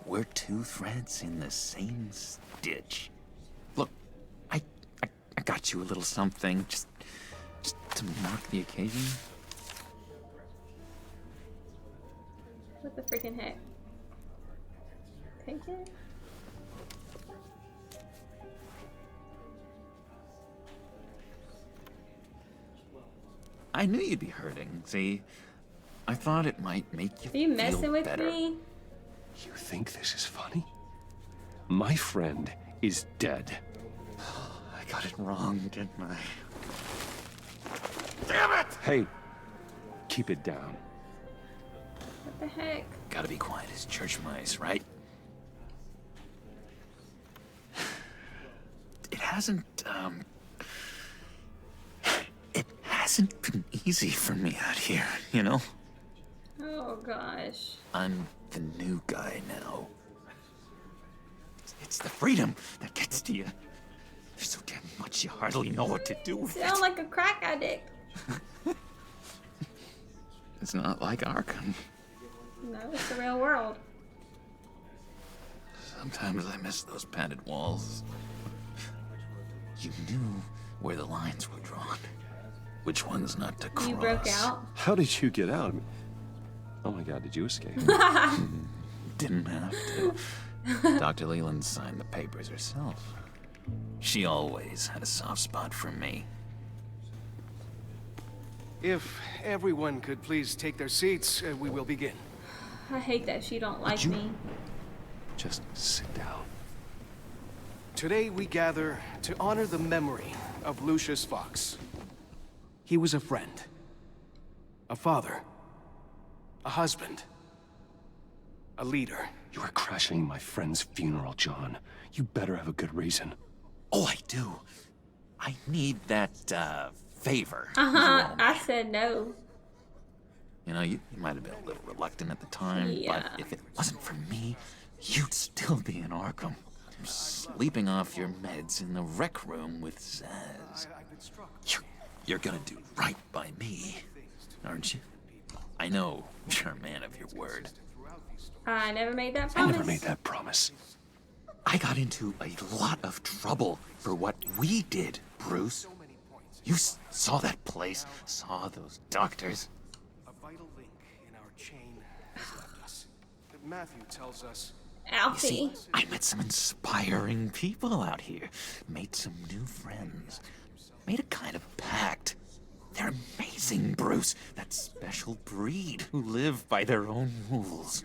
we're two threads in the same stitch. Look, I got you a little something, just to mark the occasion. What the freaking heck? Take it? I knew you'd be hurting, see? I thought it might make you Are you messing feel with better. me? You think this is funny? My friend is dead. I got it wrong, didn't I? Damn it! Hey, keep it down. What the heck? Gotta be quiet as church mice, right? It hasn't been easy for me out here, you know? Oh gosh. I'm the new guy now. It's the freedom that gets to you. There's so damn much you hardly know what to do with Sound like a crack addict. It's not like Arkham. No, it's the real world. Sometimes I miss those padded walls. You knew where the lines were drawn. Which ones not to cross. You broke out? How did you get out? Oh my god, did you escape? Didn't have to. Dr. Leland signed the papers herself. She always had a soft spot for me. If everyone could please take their seats, we will begin. I hate that she don't like me. Just sit down. Today we gather to honor the memory of Lucius Fox. He was a friend, a father, a husband, a leader. You are crashing my friend's funeral, John. You better have a good reason. Oh, I do. I need that, favor. I said no. You know, you might have been a little reluctant at the time, Yeah. but if it wasn't for me, you'd still be in Arkham. Sleeping off your meds in the rec room with Zaz. You're gonna do right by me, aren't you? I know you're a man of your word. I never made that I promise. never made that promise. I got into a lot of trouble for what we did, Bruce. You saw that place, saw those doctors. A vital link in our chain has left us. Matthew tells us. Alfie. You see, I met some inspiring people out here. Made some new friends. Made a kind of pact. They're amazing, Bruce. That special breed who live by their own rules.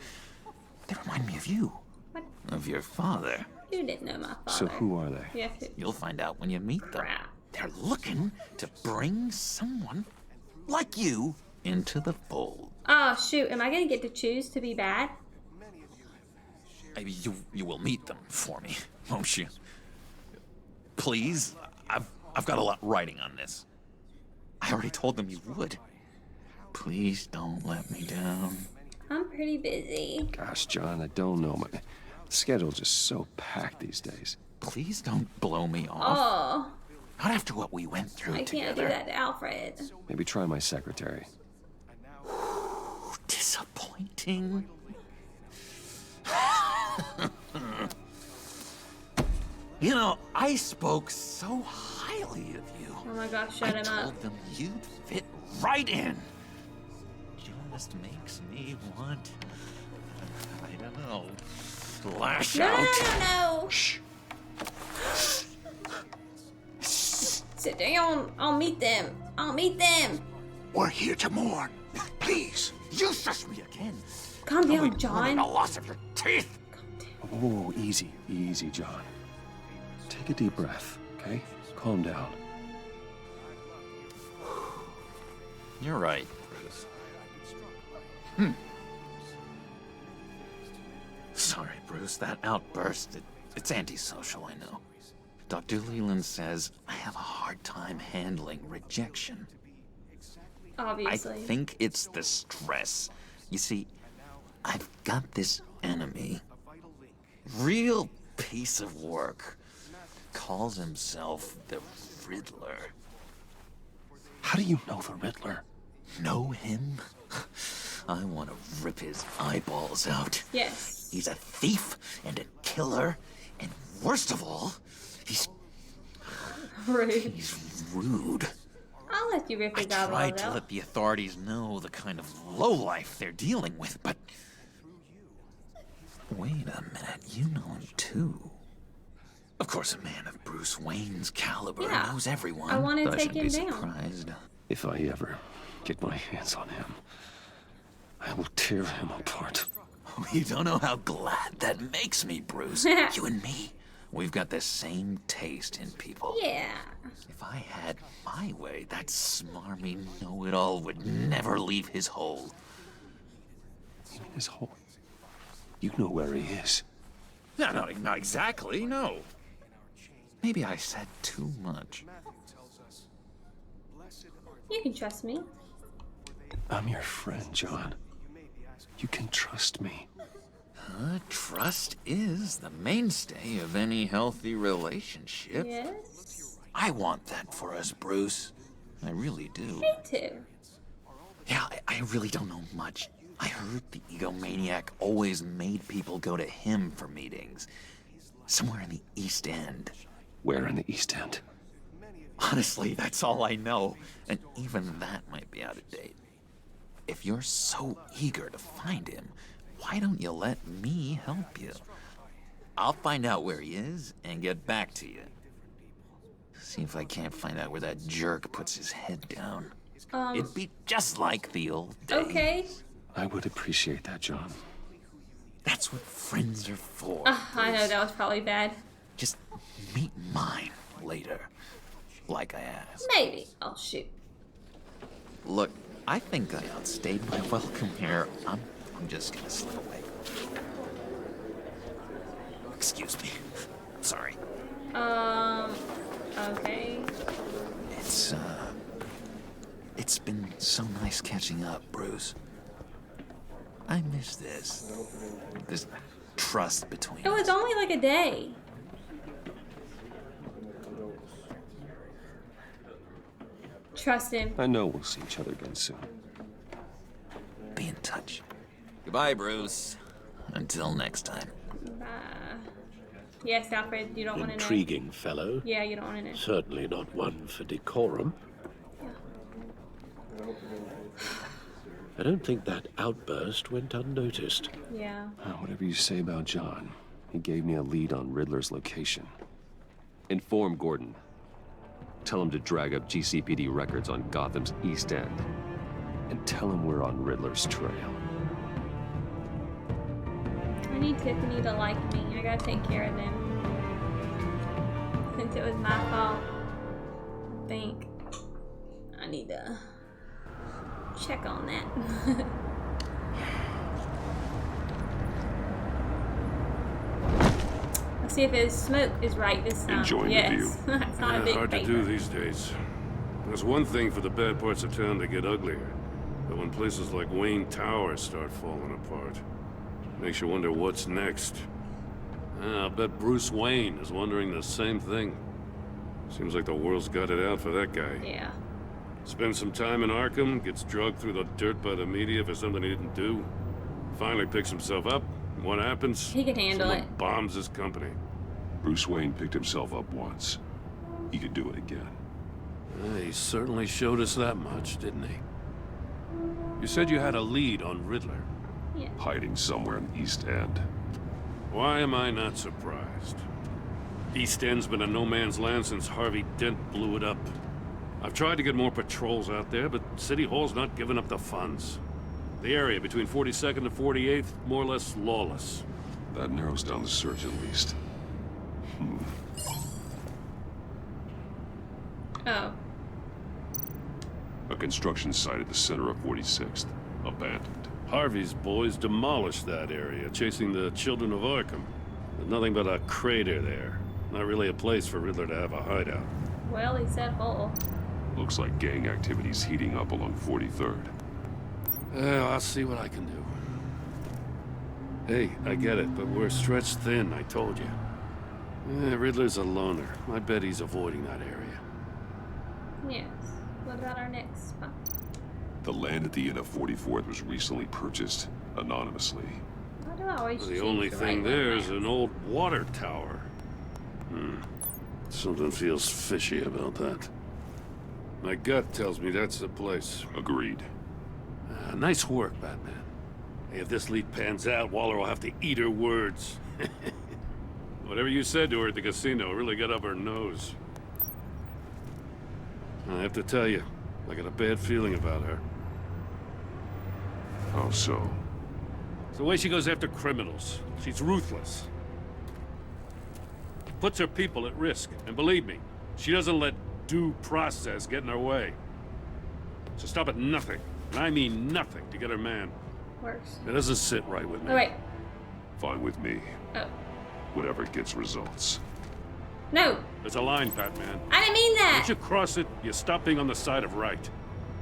They remind me of you. What? Of your father. You didn't know my father. So who are they? You have to... You'll find out when you meet them. Crap. They're looking to bring someone like you into the fold. Oh, shoot. Am I going to get to choose to be bad? Maybe you will meet them for me, won't you? Please? I've got a lot writing on this. I already told them you would. Please don't let me down. I'm pretty busy. Gosh, John, I don't know. My schedule's just so packed these days. Please don't blow me off. Oh. Not after what we went through I together. can't do that to Alfred. Maybe try my secretary. Disappointing. You know, I spoke so highly of you. Oh my gosh, shut him I up. told them you'd fit right in. Just makes me want, I don't know, lash out. No. Shh. Sit down. I'll meet them. We're here to mourn. Please. You shush me again. Calm down, John. The loss of your teeth. Whoa, easy, John. Take a deep breath, okay? Calm down. You're right, Bruce. Sorry, Bruce, that outburst, it's antisocial, I know. Dr. Leland says I have a hard time handling rejection. Obviously. I think it's the stress. You see, I've got this enemy. Real piece of work. Calls himself the Riddler. How do you know the Riddler? Know him? I want to rip his eyeballs out. Yes. He's a thief and a killer, and worst of all, he's rude. I'll let you rip his I tried eyeballs to out. let the authorities know the kind of lowlife they're dealing with, but... Wait a minute, you know him too. Of course, a man of Bruce Wayne's caliber knows everyone. I want to but take him shouldn't be down. surprised. If I ever get my hands on him, I will tear him apart. You don't know how glad that makes me, Bruce. You and me, we've got the same taste in people. Yeah. If I had my way, that smarmy know-it-all would never leave his hole. His hole? You know where he is. No, not exactly, no. Maybe I said too much. You can trust me. I'm your friend, John. You can trust me. Trust is the mainstay of any healthy relationship. Yes. I want that for us, Bruce. I really do. Me too. Yeah, I really don't know much. I heard the egomaniac always made people go to him for meetings. Somewhere in the East End. Where in the East End? Honestly, that's all I know. And even that might be out of date. If you're so eager to find him, why don't you let me help you? I'll find out where he is and get back to you. See if I can't find out where that jerk puts his head down. It'd be just like the old days. Okay. I would appreciate that, John. That's what friends are for. I know that was probably bad. Just meet mine later, like I asked. Maybe. Oh, shoot. Look, I think I outstayed my welcome here. I'm just gonna slip away. Excuse me. Sorry. Okay. It's been so nice catching up, Bruce. I miss this trust between It was us. only like a day. Trust him. I know we'll see each other again soon. Be in touch. Goodbye, Bruce. Until next time. Bye. Yes, Alfred, you don't want to know. Intriguing fellow. Yeah, you don't want to know. Certainly not one for decorum. I don't think that outburst went unnoticed. Yeah. Whatever you say about John, he gave me a lead on Riddler's location. Inform Gordon. Tell him to drag up GCPD records on Gotham's East End. And tell him we're on Riddler's trail. I need Tiffany to like me. I gotta take care of them. Since it was my fault, I think I need to check on that. Let's see if his smoke is right this time. Enjoying yes. the view. It's not a big hard to paper. do these days. There's one thing for the bad parts of town to get uglier, but when places like Wayne Tower start falling apart, makes you wonder what's next. I'll bet Bruce Wayne is wondering the same thing. Seems like the world's got it out for that guy. Yeah. Spends some time in Arkham, gets drugged through the dirt by the media for something he didn't do. Finally picks himself up. What happens? He can handle Someone it. bombs his company. Bruce Wayne picked himself up once. He could do it again. He certainly showed us that much, didn't he? You said you had a lead on Riddler. Yeah. Hiding somewhere in the East End. Why am I not surprised? East End's been a no man's land since Harvey Dent blew it up. I've tried to get more patrols out there, but City Hall's not giving up the funds. The area between 42nd and 48th, more or less lawless. That narrows down the search at least. Oh. A construction site at the center of 46th. Abandoned. Harvey's boys demolished that area, chasing the children of Arkham. There's nothing but a crater there. Not really a place for Riddler to have a hideout. Well, he said hole. Looks like gang activity's heating up along 43rd. Well, I'll see what I can do. Hey, I get it, but we're stretched thin, I told you. Riddler's a loner. I bet he's avoiding that area. Yes. What about our next spot? The land at the end of 44th was recently purchased, anonymously. Why do I always Well, the choose only the thing right there one is an old water tower. Something feels fishy about that. My gut tells me that's the place. Agreed. Nice work, Batman. Hey, if this lead pans out, Waller will have to eat her words. Whatever you said to her at the casino really got up her nose. I have to tell you, I got a bad feeling about her. How so? It's the way she goes after criminals. She's ruthless. Puts her people at risk. And believe me, she doesn't let due process get in her way. So stop at nothing, and I mean nothing, to get her man. Works. It doesn't sit right with me. Oh, wait. Fine with me. Oh. Whatever gets results. No. There's a line, Batman. I didn't mean that. Once you cross it, you stop being on the side of right.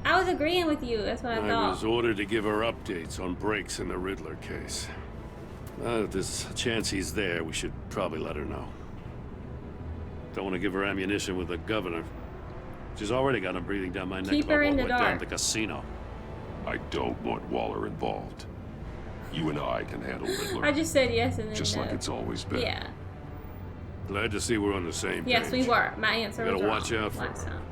I was agreeing with you. That's what I I thought. was ordered to give her updates on breaks in the Riddler case. If there's a chance he's there, we should probably let her know. Don't want to give her ammunition with the governor. She's already got him breathing down my neck Keep about her in what the went down dark. at the casino. I don't want Waller involved. You and I can handle Riddler. I just said yes and then Just no. like it's always been. Yeah. Glad to see we're on the same page. Yes, we were. My answer We was gotta wrong watch out for last her. time.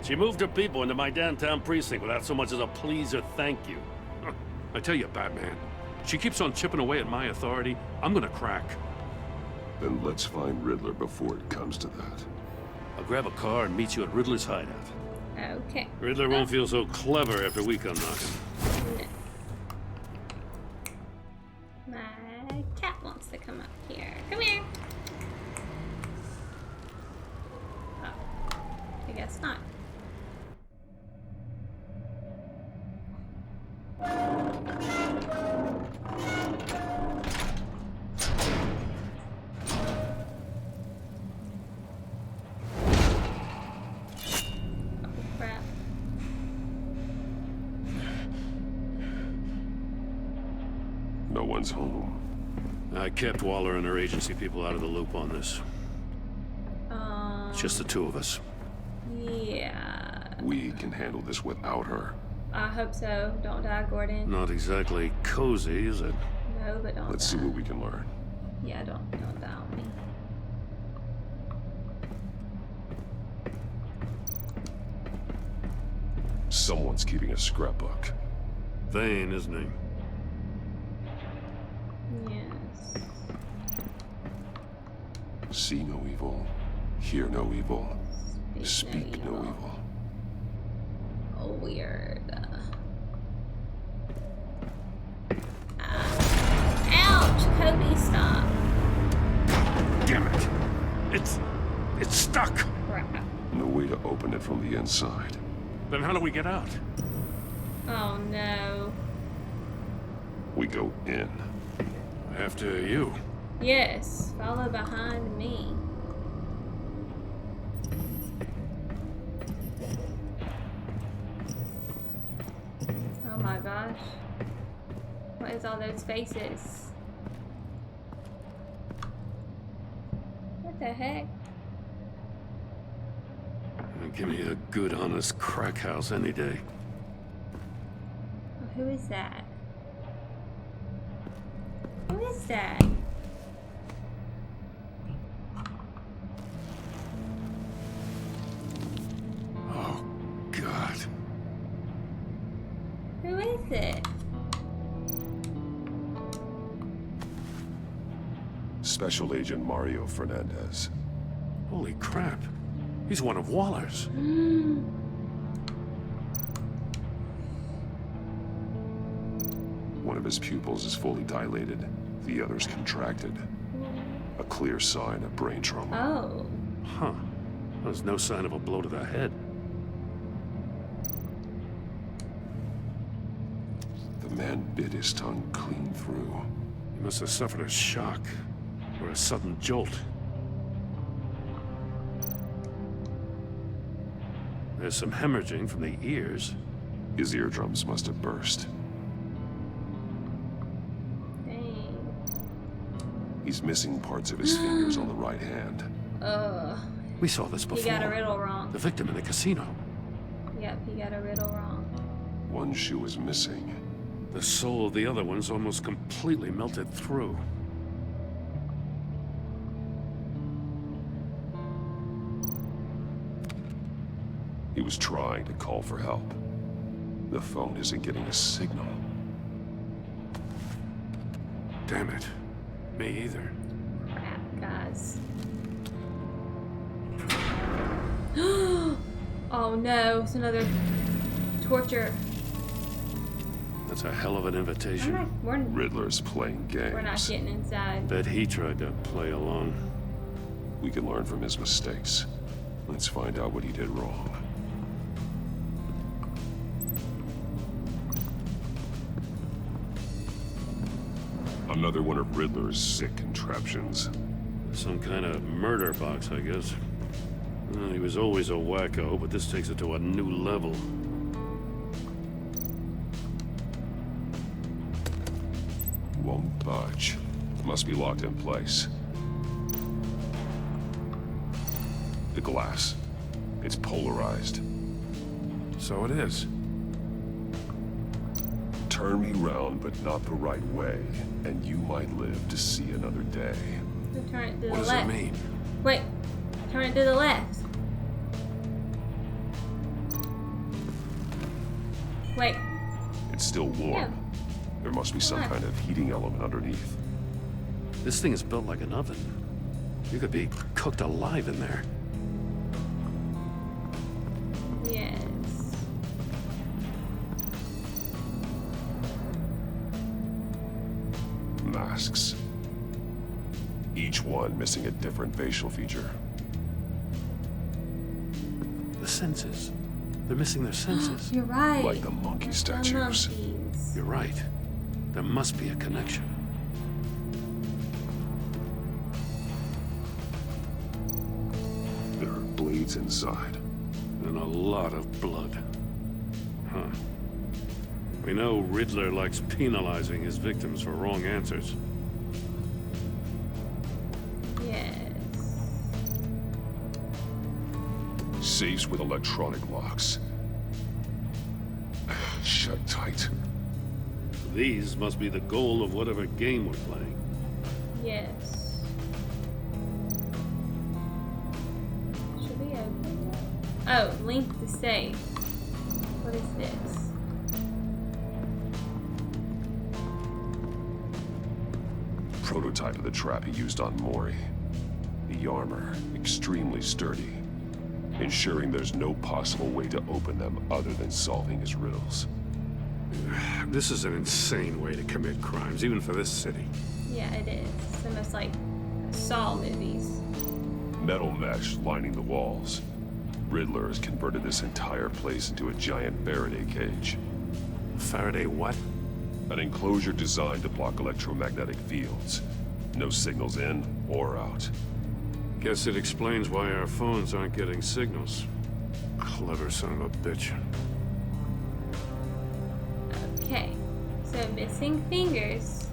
She moved her people into my downtown precinct without so much as a please or thank you. I tell you, Batman, she keeps on chipping away at my authority. I'm gonna crack. Then let's find Riddler before it comes to that. I'll grab a car and meet you at Riddler's hideout. Okay. Riddler won't feel so clever after we come knocking. My cat wants to come up here. Come here. Oh, I guess not. No one's home. I kept Waller and her agency people out of the loop on this. It's just the two of us. Yeah. We can handle this without her. I hope so. Don't die, Gordon. Not exactly cozy, is it? No, but don't Let's die. see what we can learn. Yeah, don't die on me. Someone's keeping a scrapbook. Vane, isn't he? Yes. See no evil, hear no evil, speak no evil. Oh, weird. Ouch! Kobe, stop. Damn it! It's stuck! Crap. No way to open it from the inside. Then how do we get out? Oh no. We go in. After you. Yes, follow behind me. Oh my gosh. What is all those faces? What the heck? Give me a good, honest crack house any day. Oh, who is that? Who is that? Oh, God. Who is it? Special Agent Mario Fernandez. Holy crap. He's one of Waller's. One of his pupils is fully dilated, the other's contracted. A clear sign of brain trauma. Oh. Huh. There's no sign of a blow to the head. The man bit his tongue clean through. He must have suffered a shock or a sudden jolt. There's some hemorrhaging from the ears. His eardrums must have burst. Dang. He's missing parts of his fingers on the right hand. We saw this before. He got a riddle wrong. The victim in the casino. Yep, he got a riddle wrong. One shoe is missing. The soul of the other one's almost completely melted through. He was trying to call for help. The phone isn't getting a signal. Damn it. Me either. Crap, guys. Oh no, it's another torture. That's a hell of an invitation. Riddler's playing games. We're not getting inside. Bet he tried to play along. We can learn from his mistakes. Let's find out what he did wrong. Another one of Riddler's sick contraptions. Some kind of murder box, I guess. Well, he was always a wacko, but this takes it to a new level. won't budge. Must be locked in place. The glass. It's polarized. So it is. Turn me round, but not the right way, and you might live to see another day. Turn it to What the does left. it mean? Wait. Turn it to the left. Wait. It's still warm. Yeah. There must be some kind of heating element underneath. This thing is built like an oven. You could be cooked alive in there. Yes. Masks. Each one missing a different facial feature. The senses. They're missing their senses. You're right. Like the monkey statues. Monkeys. You're right. There must be a connection. There are blades inside. And a lot of blood. Huh. We know Riddler likes penalizing his victims for wrong answers. Yes. Safes with electronic locks. Shut tight. These must be the goal of whatever game we're playing. Yes. Should we open it? Oh, link to save. What is this? Prototype of the trap he used on Mori. The armor, extremely sturdy, ensuring there's no possible way to open them other than solving his riddles. This is an insane way to commit crimes, even for this city. Yeah, it is. It's almost like Saw movies. Metal mesh lining the walls. Riddler has converted this entire place into a giant Faraday cage. Faraday what? An enclosure designed to block electromagnetic fields. No signals in or out. Guess it explains why our phones aren't getting signals. Clever son of a bitch. Okay, so missing fingers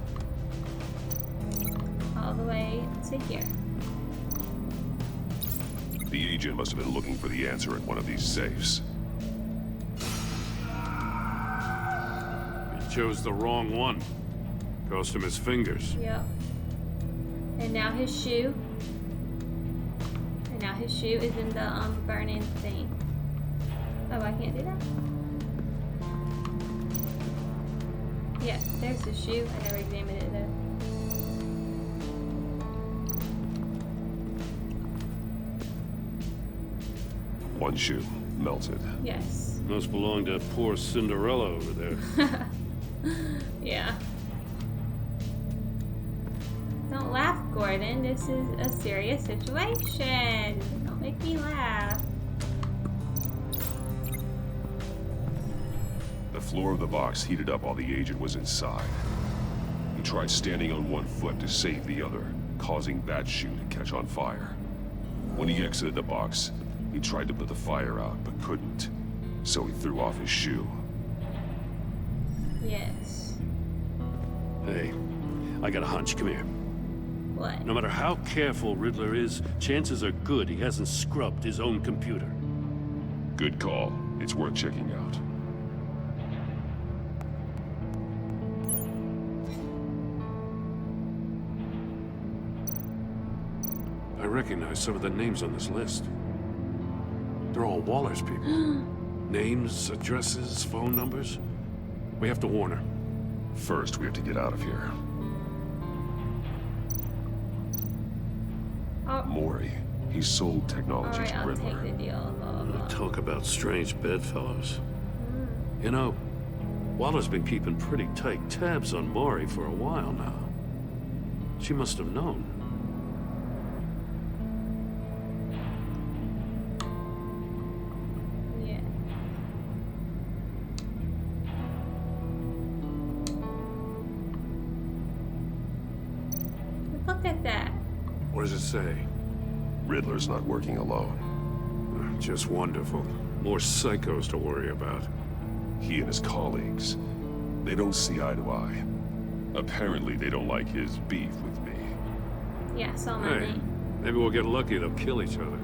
all the way to here. The agent must have been looking for the answer in one of these safes. He chose the wrong one. Cost him his fingers. Yep. And now his shoe. And now his shoe is in the burn-in thing. Oh, I can't do that? Yeah, there's the shoe. I never examined it though. One shoe, melted. Yes. Must belong to poor Cinderella over there. Yeah. Don't laugh, Gordon. This is a serious situation. Don't make me laugh. The floor of the box heated up while the agent was inside. He tried standing on one foot to save the other, causing that shoe to catch on fire. When he exited the box, he tried to put the fire out, but couldn't. So he threw off his shoe. Yes. Hey, I got a hunch. Come here. What? No matter how careful Riddler is, chances are good he hasn't scrubbed his own computer. Good call. It's worth checking out. I recognize some of the names on this list. They're all Waller's people. Names, addresses, phone numbers. We have to warn her. First, we have to get out of here. Mori. He sold technology Alright, to I'll Riddler. take the deal. Blah, blah, blah. Talk about strange bedfellows. You know, Waller's been keeping pretty tight tabs on Mori for a while now. She must have known. Yeah. Look at that. What does it say? Riddler's not working alone. Just wonderful. More psychos to worry about. He and his colleagues, they don't see eye to eye. Apparently they don't like his beef with me. Yeah, I saw my Hey, name. maybe we'll get lucky and they'll kill each other.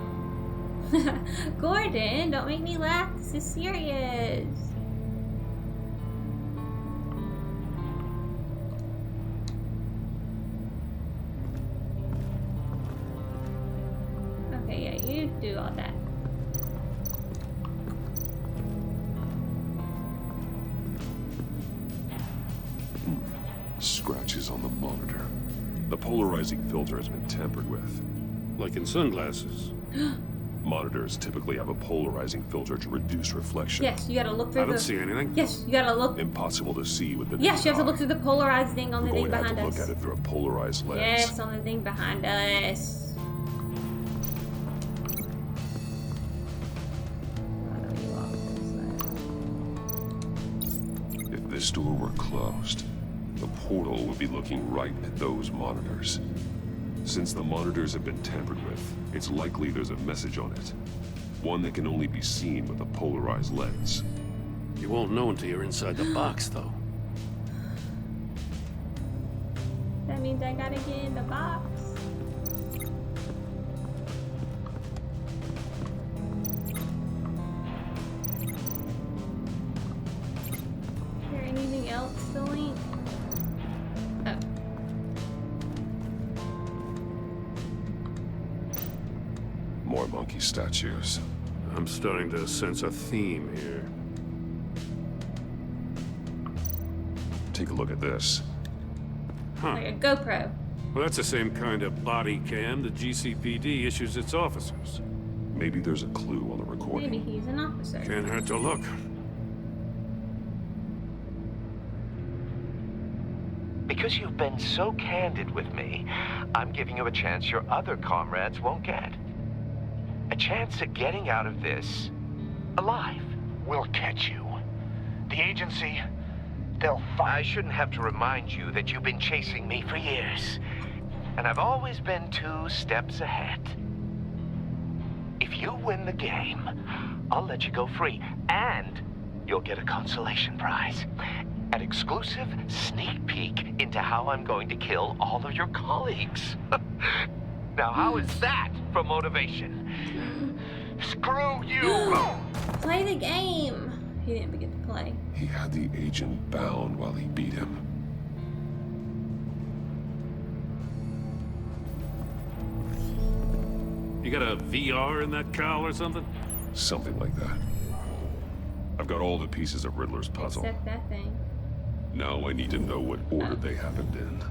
Gordon, don't make me laugh. This is serious. Okay, yeah, you do all that. Scratches on the monitor. The polarizing filter has been tampered with. Like in sunglasses. Monitors typically have a polarizing filter to reduce reflection. Yes, you gotta look through I don't see anything. Yes, you gotta look. Impossible to see with the Yes, you have to naked look through the polarized thing on eye. the We're thing going to have behind to us. look at it through a polarized lens. Yes, on the thing behind us. If this door were closed, the portal would be looking right at those monitors. Since the monitors have been tampered with, it's likely there's a message on it. One that can only be seen with a polarized lens. You won't know until you're inside the box, though. That means I gotta get in the box. Is there anything else to link? Oh. More monkey statues. I'm starting to sense a theme here. Take a look at this. Huh. Like a GoPro. Well, that's the same kind of body cam the GCPD issues its officers. Maybe there's a clue on the recording. Maybe he's an officer. Can't hurt to look. Because you've been so candid with me, I'm giving you a chance your other comrades won't get. A chance at getting out of this alive. We'll catch you. The agency, they'll find... I shouldn't have to remind you that you've been chasing me for years. And I've always been 2 steps ahead. If you win the game, I'll let you go free. And you'll get a consolation prize. An exclusive sneak peek into how I'm going to kill all of your colleagues. Now, how is that for motivation? Screw you! Play the game. He didn't get to play. He had the agent bound while he beat him. You got a VR in that cowl or something? Something like that. I've got all the pieces of Riddler's puzzle. Except that thing. Now I need to know what order they happened in.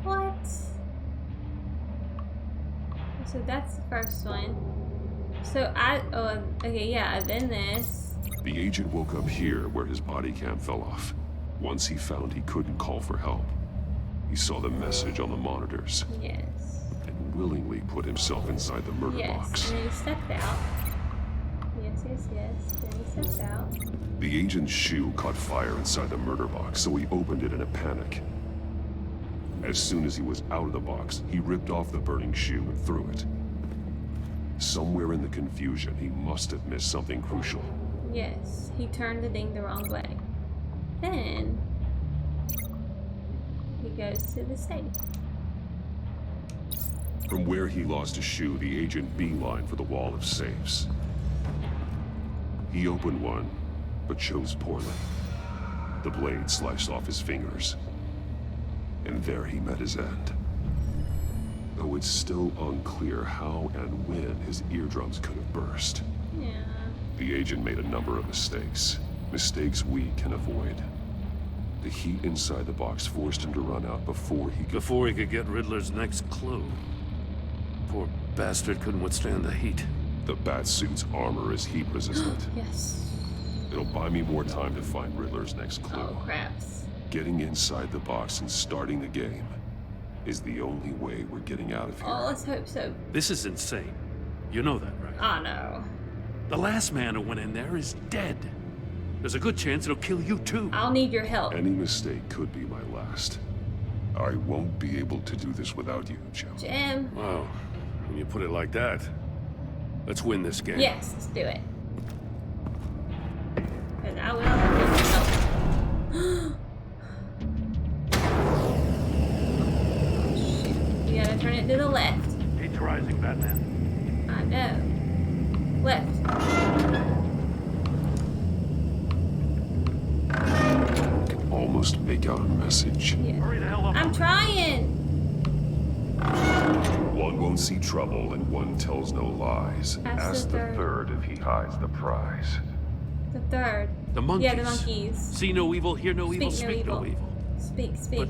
What? So that's the first one. So okay, yeah, then this. The agent woke up here where his body cam fell off. Once he found he couldn't call for help, he saw the message on the monitors. Yes. And willingly put himself inside the murder box. And then he stepped out. Yes. Then he stepped out. The agent's shoe caught fire inside the murder box, so he opened it in a panic. As soon as he was out of the box, he ripped off the burning shoe and threw it. Somewhere in the confusion, he must have missed something crucial. Yes, he turned the thing the wrong way. Then he goes to the safe. From where he lost a shoe, the agent beelined for the wall of safes. He opened one, but chose poorly. The blade sliced off his fingers. And there he met his end. Though it's still unclear how and when his eardrums could have burst. Yeah. The agent made a number of mistakes. Mistakes we can avoid. The heat inside the box forced him to run out before he could get Riddler's next clue. Poor bastard couldn't withstand the heat. The Batsuit's armor is heat resistant. Yes. It'll buy me more time to find Riddler's next clue. Oh, craps. Getting inside the box and starting the game is the only way we're getting out of here. Oh, let's hope so. This is insane. You know that, right? Oh, no. The last man who went in there is dead. There's a good chance it'll kill you too. I'll need your help. Any mistake could be my last. I won't be able to do this without you, Jim. Jim. Well, when you put it like that. Let's win this game. Yes, let's do it. Because I will have to Shoot. You gotta turn it to the left. He's rising, Batman. I know. Left. I can almost make out a message. Yeah. I'm trying. One won't see trouble and one tells no lies. Ask the third if he hides the prize. The third. The monkeys. Yeah, the monkeys. See no evil, hear no evil, Speak no speak no evil. Speak. But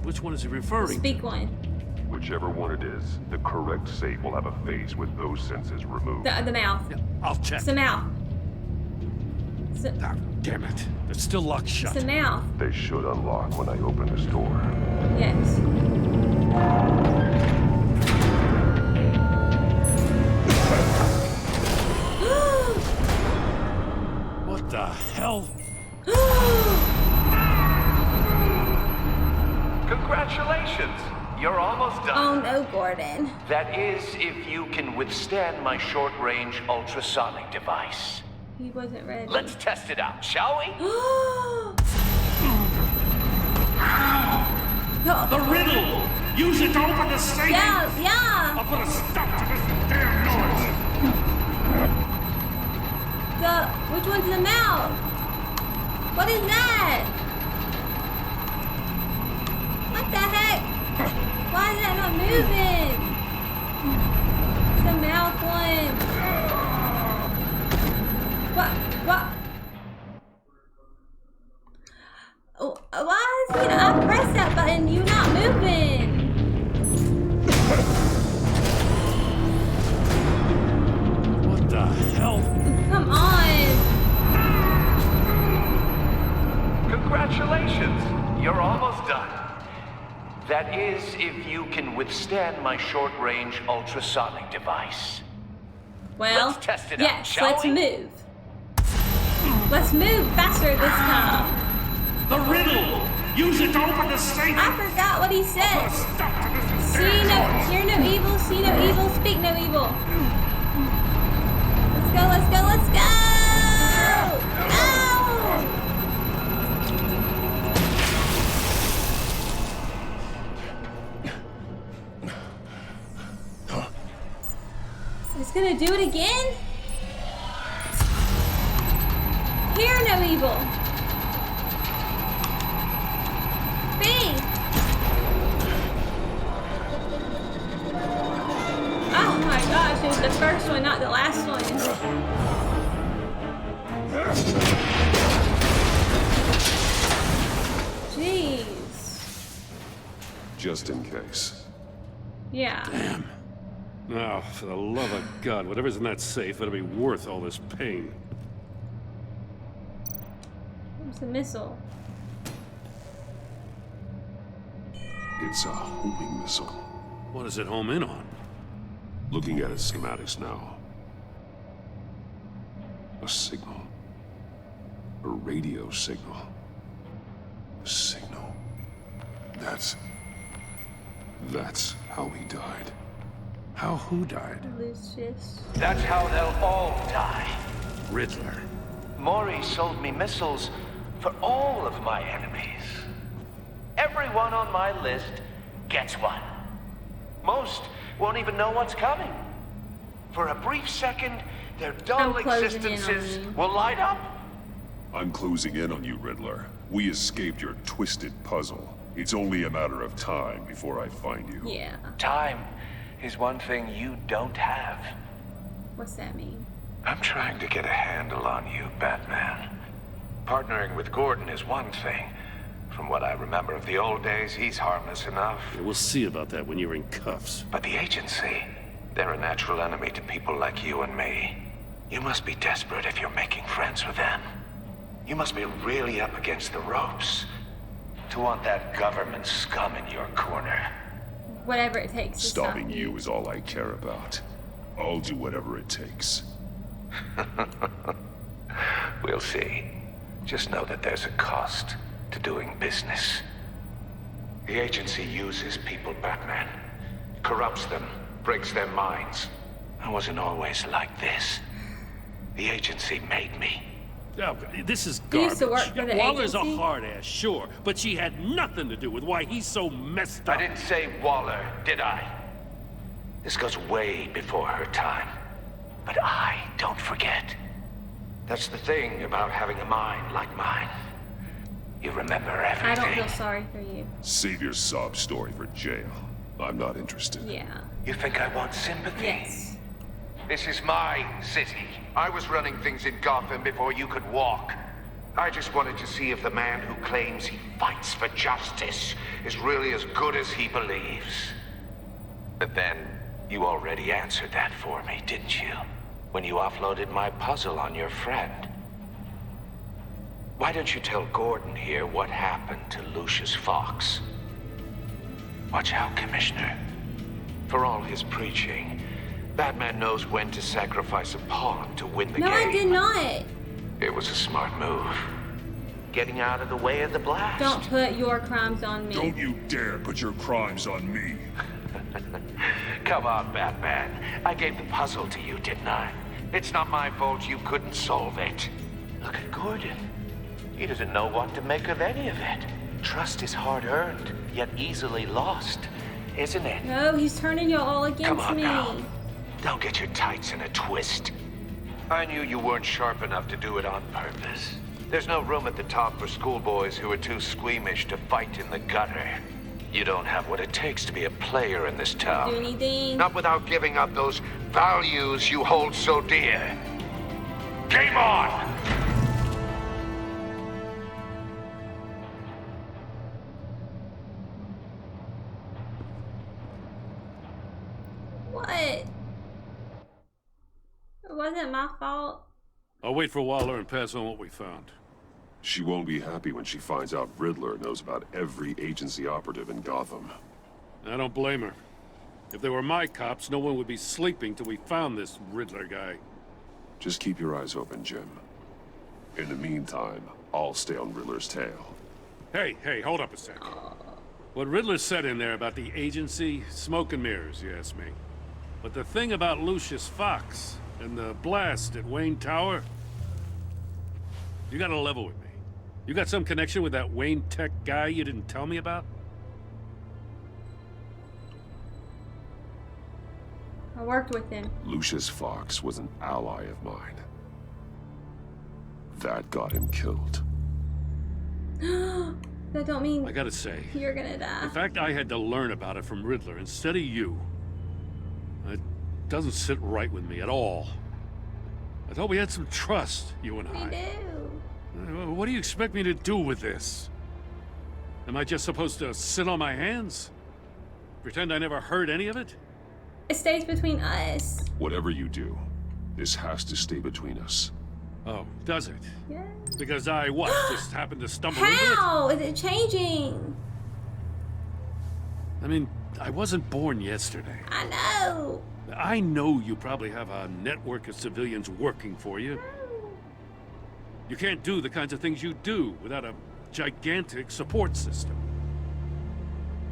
which one is he referring Speak to? one. Whichever one it is, the correct safe will have a face with those senses removed. The mouth. Yeah, I'll check. It's the mouth. Damn it. It's still locked shut. It's the mouth. They should unlock when I open this door. Yes. What the hell? Congratulations! You're almost done. Oh no, Gordon. That is, if you can withstand my short-range ultrasonic device. He wasn't ready. Let's test it out, shall we? The riddle! Use it to open the safe! Yeah! I'll put a stop to this damn noise! Which one's the mouth? What is that? What the heck? Why is that not moving? It's the mouth one. What? Oh, why is it? I pressed that button. You not moving. What the hell? Come on. Congratulations! You're almost done. That is, if you can withstand my short-range ultrasonic device. Well, let's test it out, yes, shall let's we? move. Let's move faster this time. The riddle! Use it to open the safe! I forgot what he said. Hear no evil, see no evil, speak no evil. Let's go! It's gonna do it again? Hear no evil. Faith. Oh my gosh, it was the first one, not the last one. Jeez. Just in case. Yeah. Damn. Now, for the love of God, whatever's in that safe better be worth all this pain. It's a missile. It's a homing missile. What does it home in on? Looking at its schematics now. A signal. A radio signal. A signal. That's how he died. How who died? Lucius. That's how they'll all die. Riddler. Maury sold me missiles for all of my enemies. Everyone on my list gets one. Most won't even know what's coming. For a brief second, their dull existences will light up. I'm closing in on you, Riddler. We escaped your twisted puzzle. It's only a matter of time before I find you. Yeah. Time is one thing you don't have. What's that mean? I'm trying to get a handle on you, Batman. Partnering with Gordon is one thing. From what I remember of the old days, he's harmless enough. Yeah, we'll see about that when you're in cuffs. But the agency, they're a natural enemy to people like you and me. You must be desperate if you're making friends with them. You must be really up against the ropes to want that government scum in your corner. Whatever it takes to stop Stopping you is all I care about. I'll do whatever it takes. We'll see. Just know that there's a cost to doing business. The agency uses people, Batman. Corrupts them, breaks their minds. I wasn't always like this. The agency made me. Oh, this is He used garbage. to work for the Waller's agency? a hard ass, sure, but she had nothing to do with why he's so messed up. I didn't say Waller, did I? This goes way before her time. But I don't forget. That's the thing about having a mind like mine. You remember everything. I don't feel sorry for you. Save your sob story for jail. I'm not interested. Yeah. You think I want sympathy? Yes. This is my city. I was running things in Gotham before you could walk. I just wanted to see if the man who claims he fights for justice is really as good as he believes. But then, you already answered that for me, didn't you? When you offloaded my puzzle on your friend. Why don't you tell Gordon here what happened to Lucius Fox? Watch out, Commissioner. For all his preaching, Batman knows when to sacrifice a pawn to win the No, game. I did not. It was a smart move. Getting out of the way of the blast. Don't put your crimes on me. Don't you dare put your crimes on me. Come on, Batman. I gave the puzzle to you, didn't I? It's not my fault you couldn't solve it. Look at Gordon. He doesn't know what to make of any of it. Trust is hard-earned, yet easily lost, isn't it? No, he's turning y'all all against Come on me. now. Don't get your tights in a twist. I knew you weren't sharp enough to do it on purpose. There's no room at the top for schoolboys who are too squeamish to fight in the gutter. You don't have what it takes to be a player in this town. Do anything. Not without giving up those values you hold so dear. Game on! What? It wasn't my fault. I'll wait for Waller and pass on what we found. She won't be happy when she finds out Riddler knows about every agency operative in Gotham. I don't blame her. If they were my cops, no one would be sleeping till we found this Riddler guy. Just keep your eyes open, Jim. In the meantime, I'll stay on Riddler's tail. Hey, hold up a sec. What Riddler said in there about the agency, smoke and mirrors, you ask me. But the thing about Lucius Fox and the blast at Wayne Tower, you gotta level with me. You got some connection with that Wayne Tech guy you didn't tell me about? I worked with him. Lucius Fox was an ally of mine. That got him killed. That don't mean I gotta say, you're gonna die. the fact I had to learn about it from Riddler instead of you, it doesn't sit right with me at all. I thought we had some trust, you and I. We do. What do you expect me to do with this? Am I just supposed to sit on my hands? Pretend I never heard any of it? It stays between us. Whatever you do, this has to stay between us. Oh, does it? Yeah. Because I, what, just happened to stumble into it? How is it changing? I mean, I wasn't born yesterday. I know. I know you probably have a network of civilians working for you. You can't do the kinds of things you do without a gigantic support system.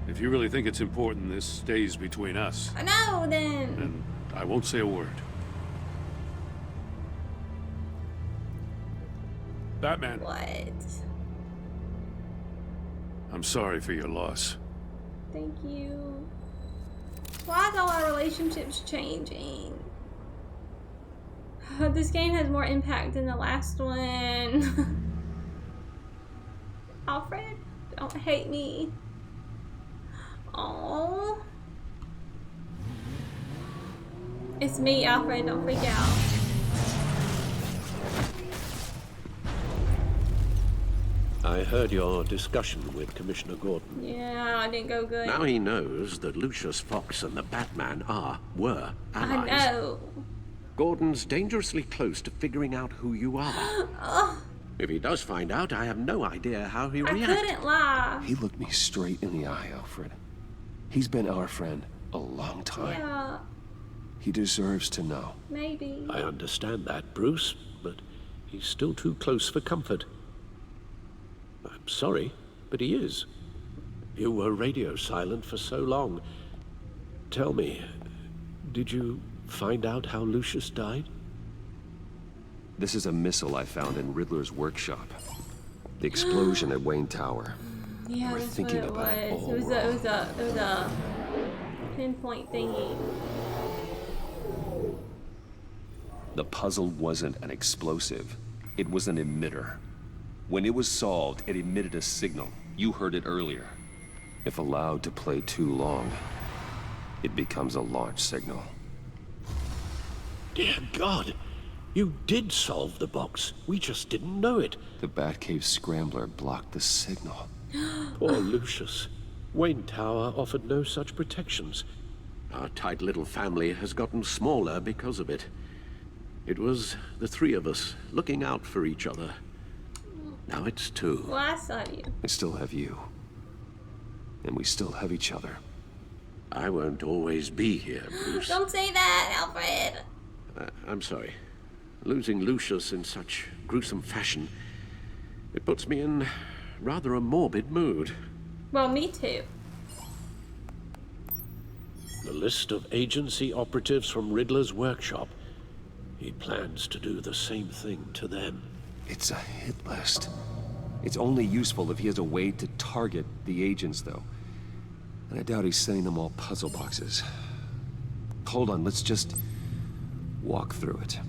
If you really think it's important this stays between us, I know, then. then I won't say a word. Batman. What? I'm sorry for your loss. Thank you. Why is all our relationships changing? This game has more impact than the last one. Alfred, don't hate me. Oh, it's me, Alfred. Don't freak out. I heard your discussion with Commissioner Gordon. Yeah, I didn't go good. Now he knows that Lucius Fox and the Batman were allies. I know. Gordon's dangerously close to figuring out who you are. Oh, If he does find out, I have no idea how he I reacts. couldn't lie. He looked me straight in the eye, Alfred. He's been our friend a long time. Yeah, He deserves to know. maybe. I understand that, Bruce, but he's still too close for comfort. I'm sorry, but he is. You were radio silent for so long. Tell me, Did you find out how Lucius died? This is a missile I found in Riddler's workshop. The explosion at Wayne Tower. Yeah, We're that's thinking what about it it was. all It was wrong. a pinpoint thingy. The puzzle wasn't an explosive. It was an emitter. When it was solved, it emitted a signal. You heard it earlier. If allowed to play too long, it becomes a launch signal. Dear God, you did solve the box. We just didn't know it. The Batcave Scrambler blocked the signal. Poor Lucius. Wayne Tower offered no such protections. Our tight little family has gotten smaller because of it. It was the three of us looking out for each other. Now it's two. Well, I saw you. I still have you. And we still have each other. I won't always be here, Bruce. Don't say that, Alfred. I'm sorry. Losing Lucius in such gruesome fashion, it puts me in rather a morbid mood. Well, me too. The list of agency operatives from Riddler's workshop. He plans to do the same thing to them. It's a hit list. It's only useful if he has a way to target the agents, though. And I doubt he's sending them all puzzle boxes. Hold on, let's just walk through it.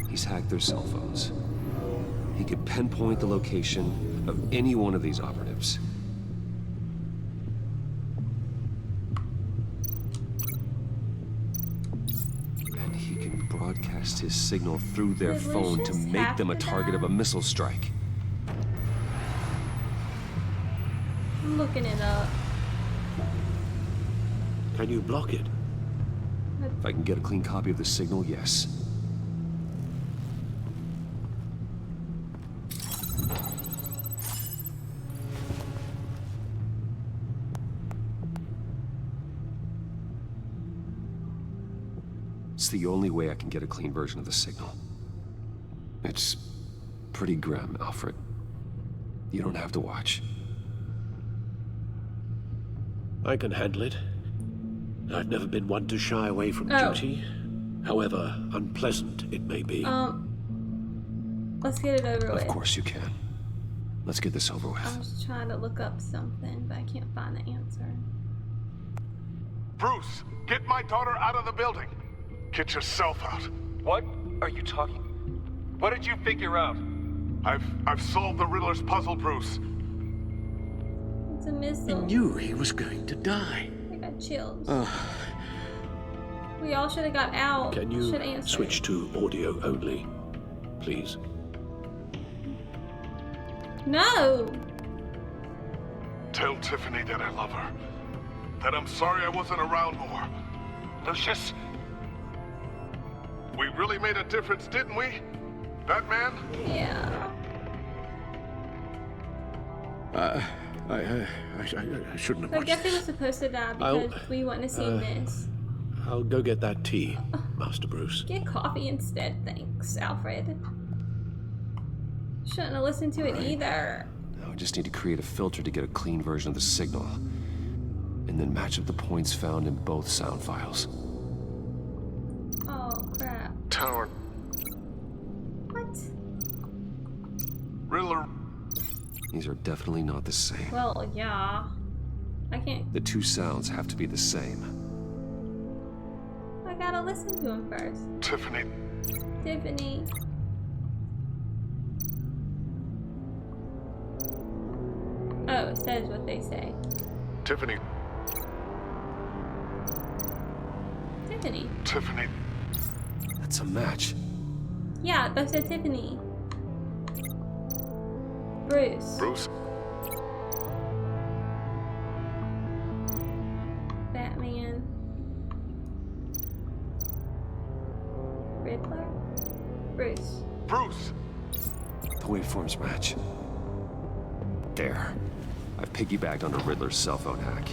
He's hacked their cell phones. He could pinpoint the location of any one of these operatives. And he can broadcast his signal through their Did phone to Lucius make hack them a the target of a dam? missile strike. I'm looking it up. Can you block it? If I can get a clean copy of the signal, yes. It's the only way I can get a clean version of the signal. It's pretty grim, Alfred. You don't have to watch. I can handle it. I've never been one to shy away from Oh. duty, however unpleasant it may be. Let's get it over with. Of course you can. Let's get this over I with. was trying to look up something, but I can't find the answer. Bruce, get my daughter out of the building. Get yourself out. What are you talking? What did you figure out? I've solved the Riddler's puzzle, Bruce. It's a missile. I knew he was going to die. I got chills. Ugh. We all should have got out. Can you Should answer. switch to audio only, please? No. Tell Tiffany that I love her. That I'm sorry I wasn't around more. Lucius, we really made a difference, didn't we? Batman? Yeah. I shouldn't have So I watched guess he this. was supposed to die I'll- because we wouldn't have seen this. I'll go get that tea, Master Bruce. Get coffee instead, thanks, Alfred. Shouldn't have listened to it either. Now I just need to create a filter to get a clean version of the signal. And then match up the points found in both sound files. Oh, crap. Tower. What? Riddler. These are definitely not the same. Well, yeah. I can't. The two sounds have to be the same. I gotta listen to him first. Tiffany. Tiffany. Oh, it says what they say. Tiffany. Tiffany. Tiffany. That's a match. Yeah, they said Tiffany. Bruce. Bruce. Batman. Riddler. Bruce. Bruce. The waveforms match. There. I've piggybacked onto Riddler's cell phone hack.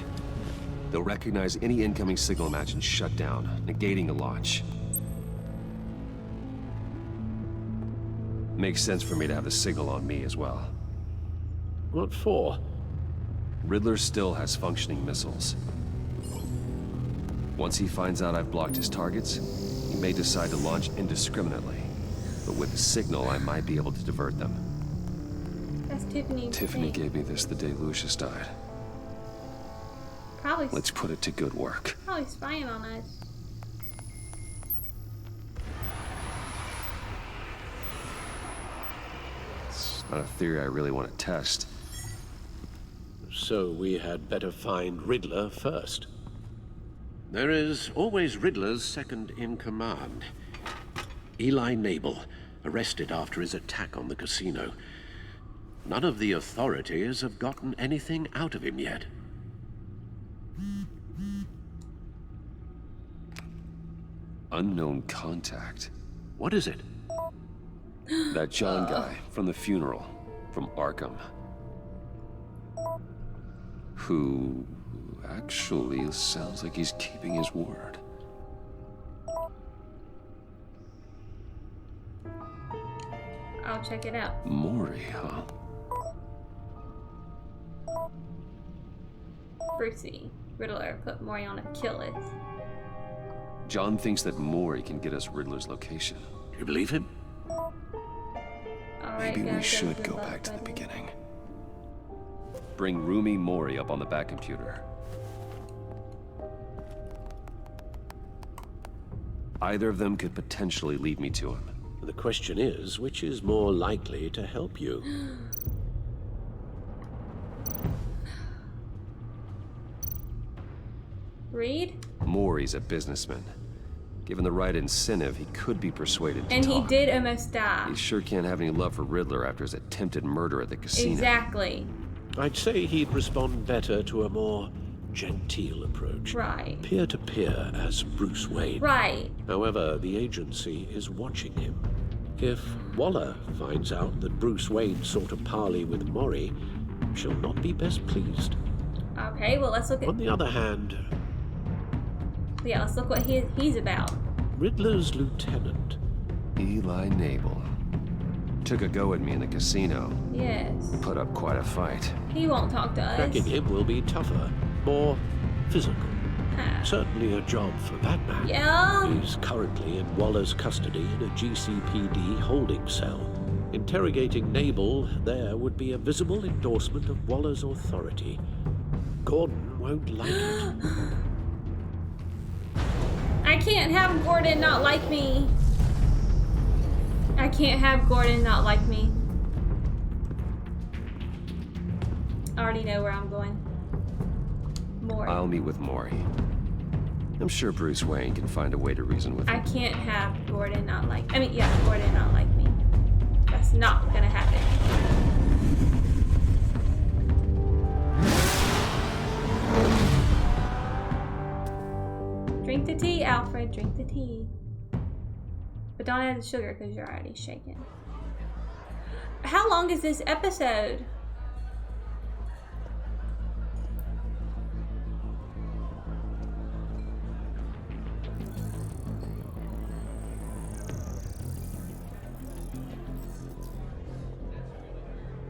They'll recognize any incoming signal match and shut down, negating the launch. Makes sense for me to have the signal on me as well. What for? Riddler still has functioning missiles. Once he finds out I've blocked his targets, he may decide to launch indiscriminately. But with a signal, I might be able to divert them. That's Tiffany. Tiffany gave me this the day Lucius died. Probably. Let's put it to good work. Probably spying on us. It's not a theory I really want to test. So we had better find Riddler first. There is always Riddler's second in command. Eli Nabel, arrested after his attack on the casino. None of the authorities have gotten anything out of him yet. Unknown contact. What is it? That John guy from the funeral, from Arkham. Who actually sounds like he's keeping his word. I'll check it out. Maury, huh? Brucey. Riddler put Maury on a kill list. John thinks that Maury can get us Riddler's location. You believe him? Alright, Maybe we should go back to the beginning. Bring Roomy Maury up on the back computer. Either of them could potentially lead me to him. The question is, which is more likely to help you? Reed? Maury's a businessman. Given the right incentive, he could be persuaded to And talk. he did almost die. He sure can't have any love for Riddler after his attempted murder at the casino. Exactly. I'd say he'd respond better to a more genteel approach. Right. Peer-to-peer as Bruce Wayne. Right. However, the agency is watching him. If Waller finds out that Bruce Wayne sought a parley with Maury, she'll not be best pleased. Okay, well, let's look at... On the other hand... Yeah, let's look what he's about. Riddler's lieutenant. Eli Nabel. Took a go at me in the casino. Yes. Put up quite a fight. He won't talk to us. Cracking him will be tougher, more physical. Certainly a job for that man. Yeah. He's currently in Waller's custody in a GCPD holding cell. Interrogating Nabel there would be a visible endorsement of Waller's authority. Gordon won't like it. I can't have Gordon not like me. I can't have Gordon not like me. I already know where I'm going. Maury. I'll meet with Maury. I'm sure Bruce Wayne can find a way to reason with him. I can't have Gordon not like... Gordon not like me. That's not gonna happen. Drink the tea, Alfred. Drink the tea. But don't add the sugar because you're already shaking. How long is this episode?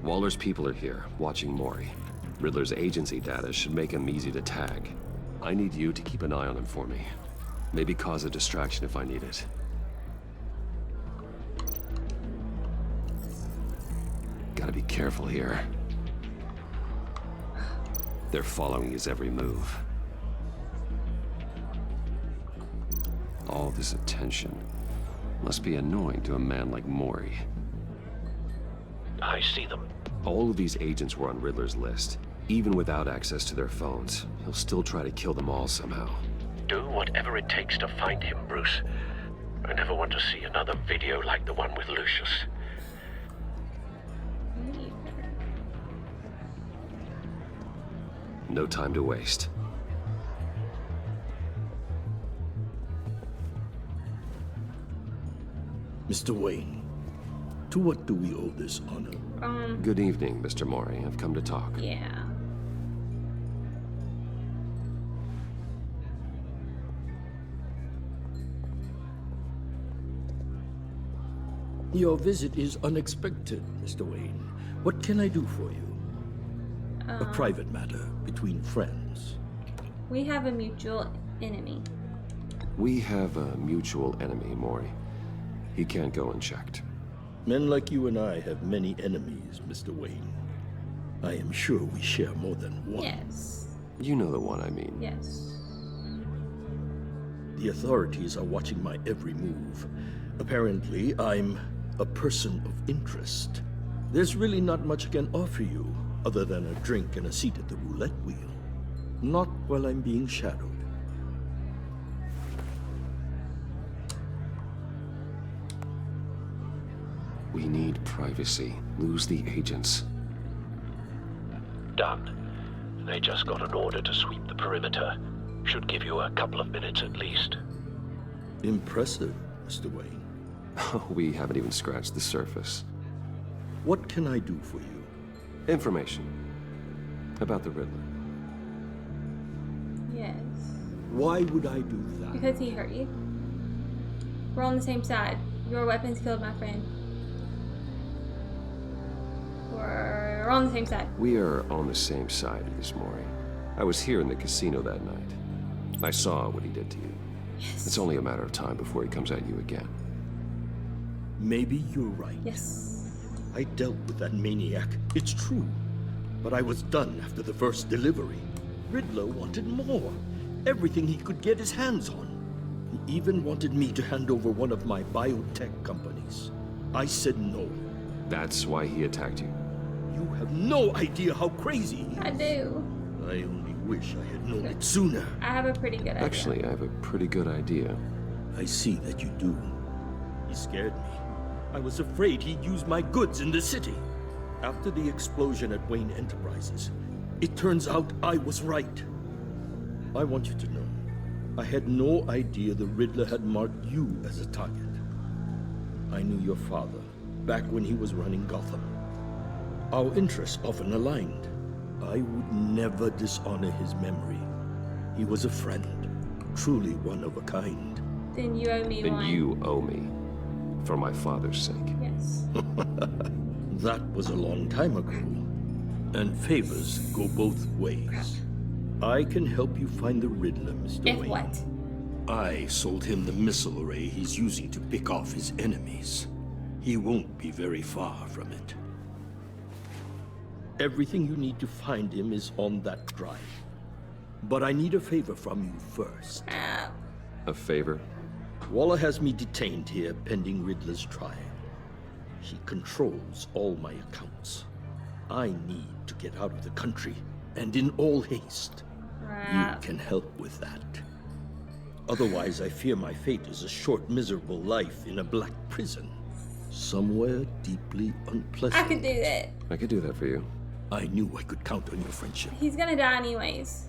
Waller's people are here, watching Maury. Riddler's agency data should make him easy to tag. I need you to keep an eye on him for me. Maybe cause a distraction if I need it. Gotta be careful here. They're following his every move. All this attention must be annoying to a man like Maury. I see them. All of these agents were on Riddler's list. Even without access to their phones, he'll still try to kill them all somehow. Do whatever it takes to find him, Bruce. I never want to see another video like the one with Lucius. No time to waste. Mr. Wayne, to what do we owe this honor? Good evening, Mr. Maury. I've come to talk. Yeah. Your visit is unexpected, Mr. Wayne. What can I do for you? A private matter between friends. We have a mutual enemy. We have a mutual enemy, Mori. He can't go unchecked. Men like you and I have many enemies, Mr. Wayne. I am sure we share more than one. Yes. You know the one I mean. Yes. The authorities are watching my every move. Apparently, I'm a person of interest. There's really not much I can offer you, other than a drink and a seat at the roulette wheel. Not while I'm being shadowed. We need privacy. Lose the agents. Done. They just got an order to sweep the perimeter. Should give you a couple of minutes at least. Impressive, Mr. Wayne. We haven't even scratched the surface. What can I do for you? Information. About the Riddler. Yes. Why would I do that? Because he hurt you. We're on the same side. Your weapons killed my friend. We're on the same side. We are on the same side of this, Mori. I was here in the casino that night. I saw what he did to you. Yes. It's only a matter of time before he comes at you again. Maybe you're right. Yes. I dealt with that maniac. It's true. But I was done after the first delivery. Riddler wanted more. Everything he could get his hands on. He even wanted me to hand over one of my biotech companies. I said no. That's why he attacked you? You have no idea how crazy he is. I do. I only wish I had known it sooner. I have a pretty good idea. Actually, I have a pretty good idea. I see that you do. He scared me. I was afraid he'd use my goods in the city. After the explosion at Wayne Enterprises, it turns out I was right. I want you to know, I had no idea the Riddler had marked you as a target. I knew your father back when he was running Gotham. Our interests often aligned. I would never dishonor his memory. He was a friend, truly one of a kind. Then you owe me one. Then you owe me. For my father's sake. Yes. That was a long time ago. And favors go both ways. I can help you find the Riddler, Mr. Wayne. What? I sold him the missile array he's using to pick off his enemies. He won't be very far from it. Everything you need to find him is on that drive. But I need a favor from you first. A favor? Waller has me detained here pending Riddler's trial. She controls all my accounts. I need to get out of the country, and in all haste. You can help with that. Otherwise, I fear my fate is a short, miserable life in a black prison. Somewhere deeply unpleasant. I could do that. I could do that for you. I knew I could count on your friendship. He's gonna die anyways.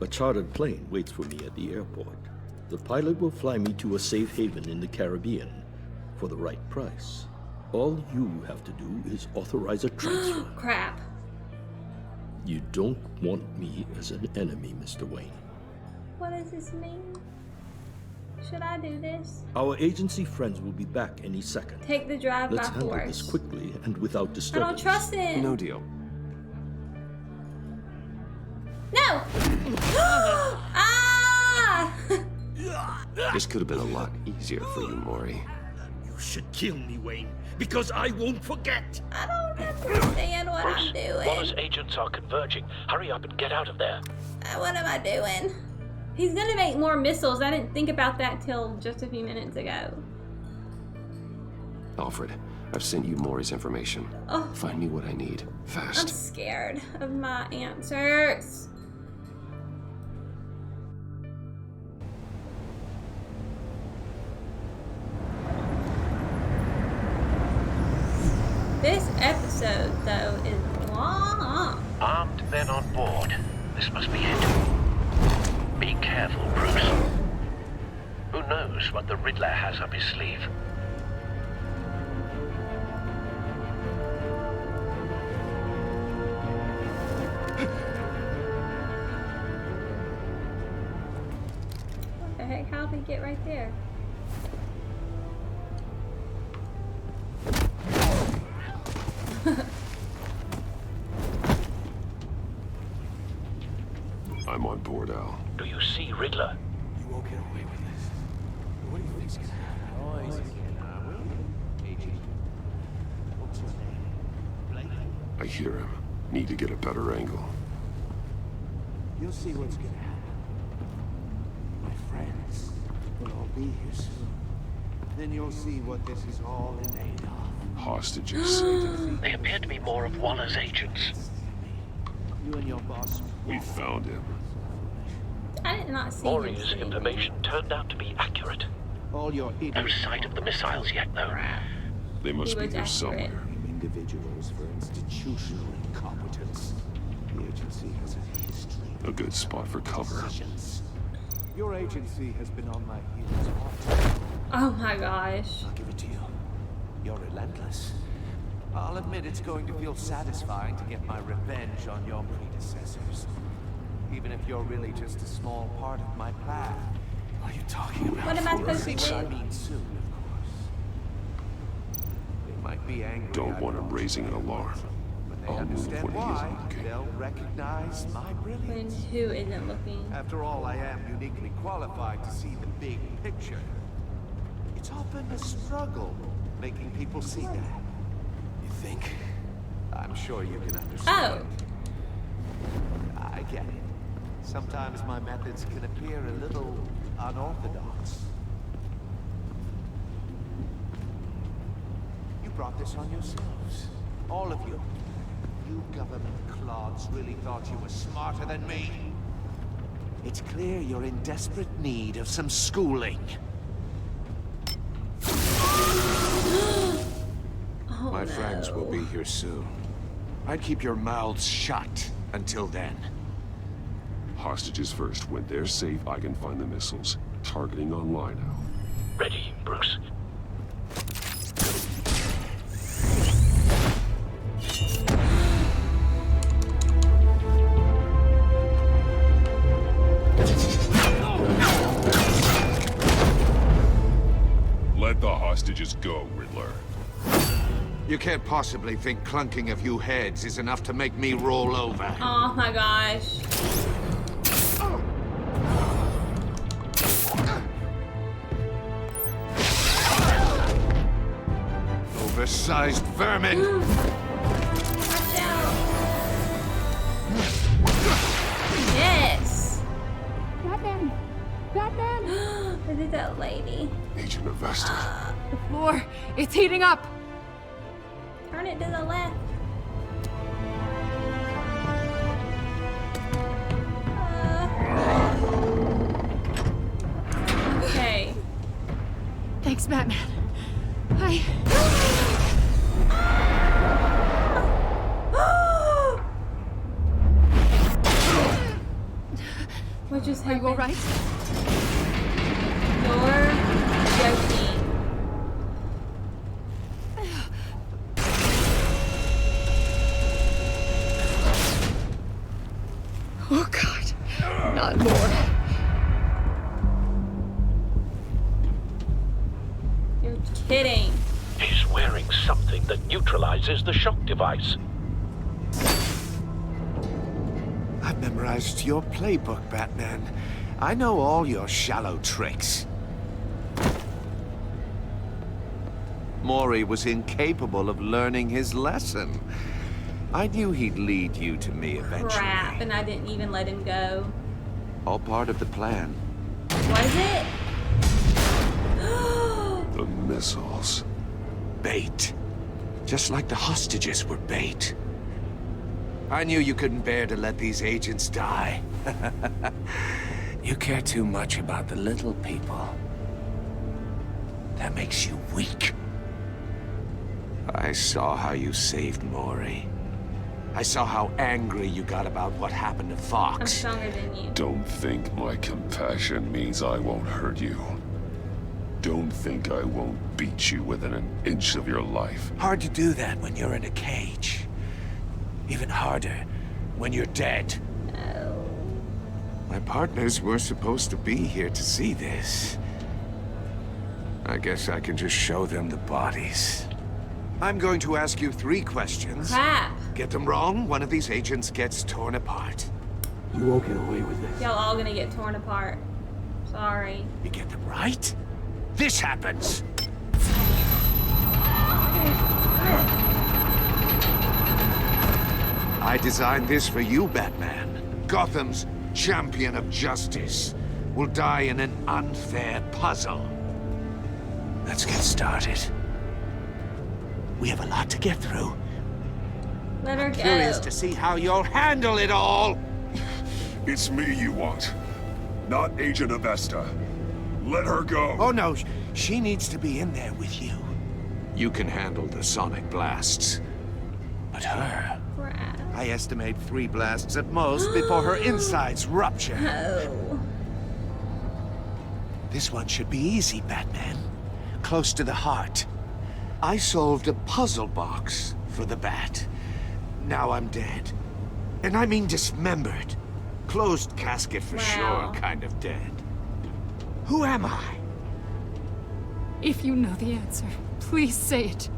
A chartered plane waits for me at the airport. The pilot will fly me to a safe haven in the Caribbean for the right price. All you have to do is authorize a transfer. Crap. You don't want me as an enemy, Mr. Wayne. What does this mean? Should I do this? Our agency friends will be back any second. Take the drive Let's by handle force. this quickly and without I disturbance. don't trust him. No deal. No! Ah! This could have been a lot easier for you, Mori. You should kill me, Wayne, because I won't forget. I don't understand what I'm doing. Waller's agents are converging. Hurry up and get out of there. What am I doing? He's gonna make more missiles. I didn't think about that till just a few minutes ago. Alfred, I've sent you Mori's information. Oh. Find me what I need. I'm Fast. scared of my answers. This episode, though, is long. Armed men on board. This must be it. Be careful, Bruce. Who knows what the Riddler has up his sleeve? What the heck? How did he get right there? I'm on board, Al. Do you see Riddler? You won't get away with this. What do you think's gonna happen? Oh, easy. What's your name? Blake? I hear him. Need to get a better angle. You'll see what's gonna happen. My friends will all be here soon. Then you'll see what this is all in aid of. Hostages. They appear to be more of Waller's agents. You and your boss. We found him. I did not see Maury's him. information turned out to be accurate. All your No sight of the missiles yet, though. They must be here somewhere. Individuals for institutional incompetence. The agency has a history. A good spot for cover. Your agency has been on my heels all time. Oh my gosh. I'll give it to you. You're relentless. I'll admit it's going to feel satisfying to get my revenge on your predecessors. Even if you're really just a small part of my plan. What are you talking about? What am I supposed to Things I do? mean soon, of course. They might be angry. Don't want him raising an alarm. They I'll move understand when he why. isn't looking. They'll recognize my When brilliance. who isn't looking? After all, I am uniquely qualified to see the big picture. It's often a struggle making people see that. You think? I'm sure you can understand. Oh. I get it. Sometimes my methods can appear a little unorthodox. You brought this on yourselves. All of you. You government clods really thought you were smarter than me. It's clear you're in desperate need of some schooling. Oh, My friends will be here soon. I'd keep your mouths shut until then. Hostages first. When they're safe, I can find the missiles. Targeting online now. Ready, Bruce. Let the hostages go, Riddler. You can't possibly think clunking a few heads is enough to make me roll over. Oh my gosh. Oversized vermin! Watch out. Yes. Batman! Batman! Is it that lady? Agent Avesta. The floor, it's heating up. Turn it to the left. Okay. Thanks, Batman. What just happened? Are you all right? You're joking. Oh, God. Not more. You're kidding. He's wearing something that neutralizes the shock device. I've memorized your playbook, Batman. I know all your shallow tricks. Maury was incapable of learning his lesson. I knew he'd lead you to me eventually. Crap, and I didn't even let him go. All part of the plan. Was it? The missiles. Bait. Just like the hostages were bait. I knew you couldn't bear to let these agents die. You care too much about the little people. That makes you weak. I saw how you saved Maury. I saw how angry you got about what happened to Fox. I'm stronger than you. Don't think my compassion means I won't hurt you. Don't think I won't beat you within an inch of your life. Hard to do that when you're in a cage. Even harder when you're dead. No. My partners were supposed to be here to see this. I guess I can just show them the bodies. I'm going to ask you 3 questions. Crap. Get them wrong, one of these agents gets torn apart. You won't get away with this. Y'all all gonna get torn apart. Sorry. You get them right? This happens. I designed this for you, Batman. Gotham's champion of justice will die in an unfair puzzle. Let's get started. We have a lot to get through. Let her go. Curious to see how you'll handle it all. It's me you want, not Agent Avesta. Let her go. Oh no, she needs to be in there with you. You can handle the sonic blasts. But her... Crap. I estimate 3 blasts at most before her insides rupture. Oh. This one should be easy, Batman. Close to the heart. I solved a puzzle box for the Bat. Now I'm dead. And I mean dismembered. Closed casket for sure, kind of dead. Who am I? If you know the answer, please say it.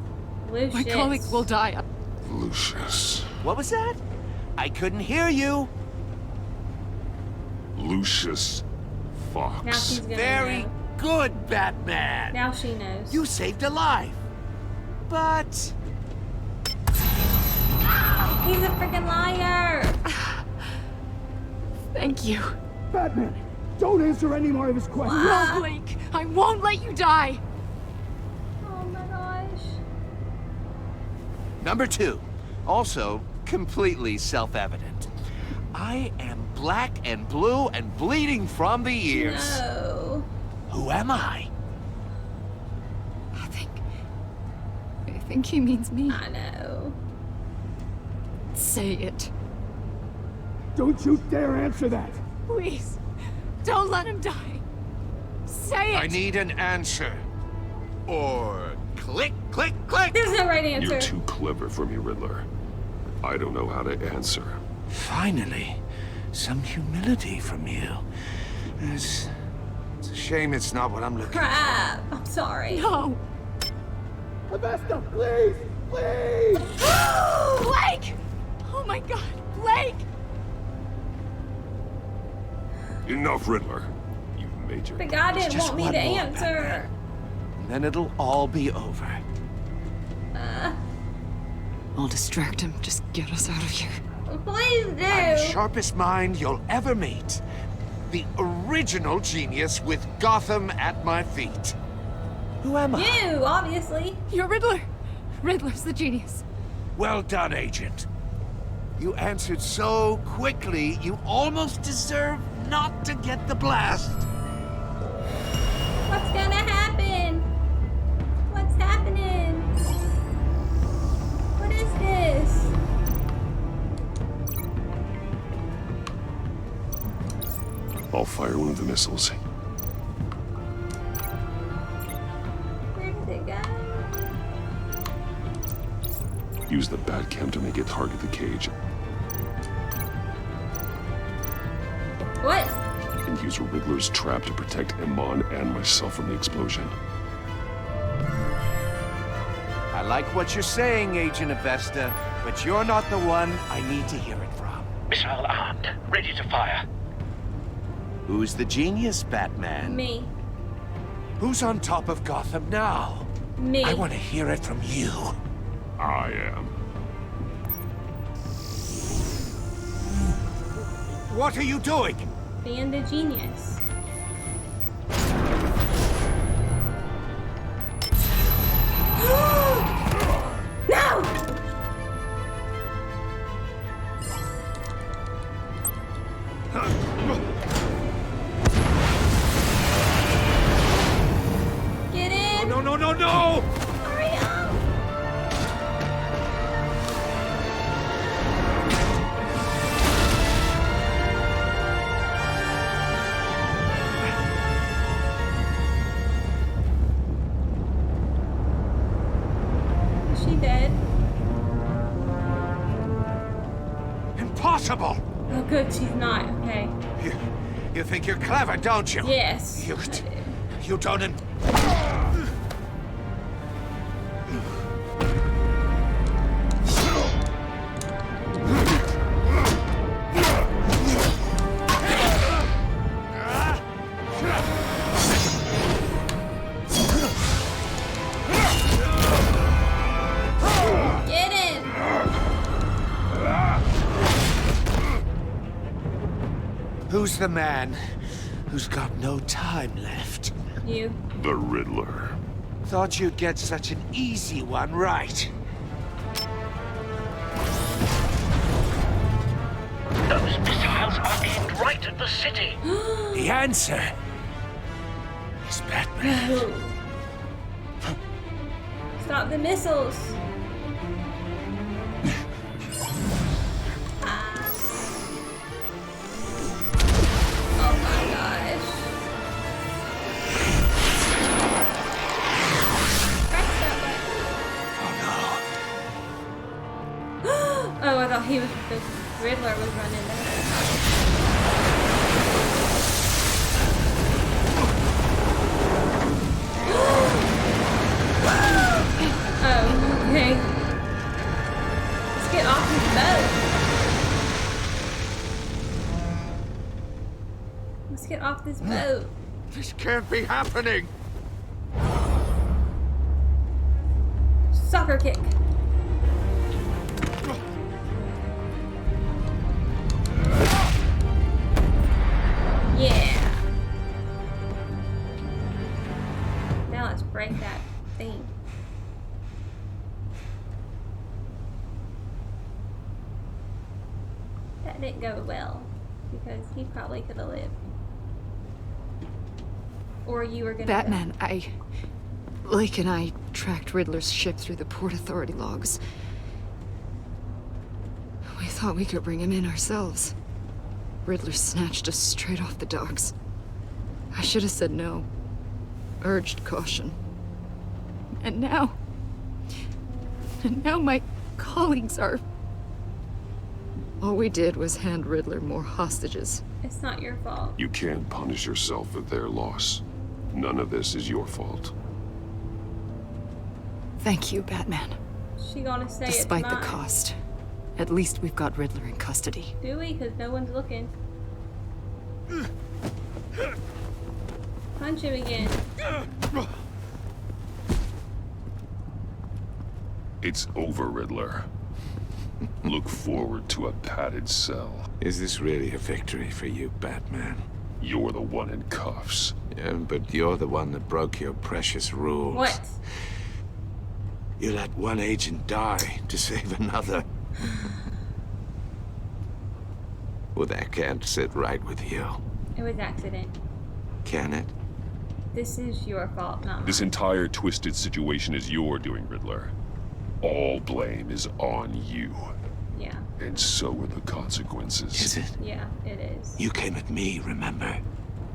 Lucius. My colleague will die. Lucius. What was that? I couldn't hear you. Lucius Fox. Now she's gonna Very know. good, Batman. Now she knows. You saved a life. But... He's a freaking liar. Thank you. Batman, don't answer any more of his questions. No, Blake. I won't let you die. Oh my gosh. Number 2. Also, completely self-evident. I am black and blue and bleeding from the ears. No. Who am I? I think he means me. I know. Say it. Don't you dare answer that. Please. Don't let him die. Say it. I need an answer. Or click, click, click. There's no right answer. You're too clever for me, Riddler. I don't know how to answer. Finally, some humility from you. It's a shame it's not what I'm looking for. Crap. I'm sorry. No. Avesta, please! Please! Blake! Oh my god, Blake! Enough, Riddler. You've made your... The guy didn't Just want me one to more, answer. Batman. Then it'll all be over. I'll distract him. Just get us out of here. Please do. I'm the sharpest mind you'll ever meet. The original genius with Gotham at my feet. Who am I? You, obviously. You're Riddler. Riddler's the genius. Well done, Agent. You answered so quickly, you almost deserve not to get the blast. What's gonna happen? What's happening? What is this? I'll fire one of the missiles. Where did it go? Use the Batcam to make it target the cage. What? And use Riddler's trap to protect Iman and myself from the explosion. I like what you're saying, Agent Avesta, but you're not the one I need to hear it from. Missile armed, ready to fire. Who's the genius, Batman? Me. Who's on top of Gotham now? Me. I want to hear it from you. I am. What are you doing? Being the genius. No! Get in! No, no, no, no! Hurry up! Is she dead? Impossible! Oh, good, she's not. Okay. You think you're clever, don't you? Yes. You don't... Who's the man who's got no time left? You. The Riddler. Thought you'd get such an easy one right. Those missiles are aimed right at the city. The answer is Batman. Stop the missiles. Oh my gosh. Press that button. Oh, I thought he was the Riddler was running there. Oh, okay. Let's get off this boat. Let's get off this boat. This can't be happening. Soccer kick. Yeah. Now let's break that thing. That didn't go well because he probably could have lived. Or you were gonna Batman, Lake and I tracked Riddler's ship through the Port Authority logs. We thought we could bring him in ourselves. Riddler snatched us straight off the docks. I should have said no. Urged caution. And now my colleagues are... All we did was hand Riddler more hostages. It's not your fault. You can't punish yourself for their loss. None of this is your fault. Thank you, Batman. She gonna say Despite it's the mine. cost, at least we've got Riddler in custody. Do we? Because no one's looking. Punch him again. It's over, Riddler. Look forward to a padded cell. Is this really a victory for you, Batman? You're the one in cuffs. Yeah, but you're the one that broke your precious rules. What? You let one agent die to save another. Well, that can't sit right with you. It was accident. Can it? This is your fault, not mine. This entire twisted situation is your doing, Riddler. All blame is on you. Yeah. And so are the consequences. Is it? Yeah, it is. You came at me, remember?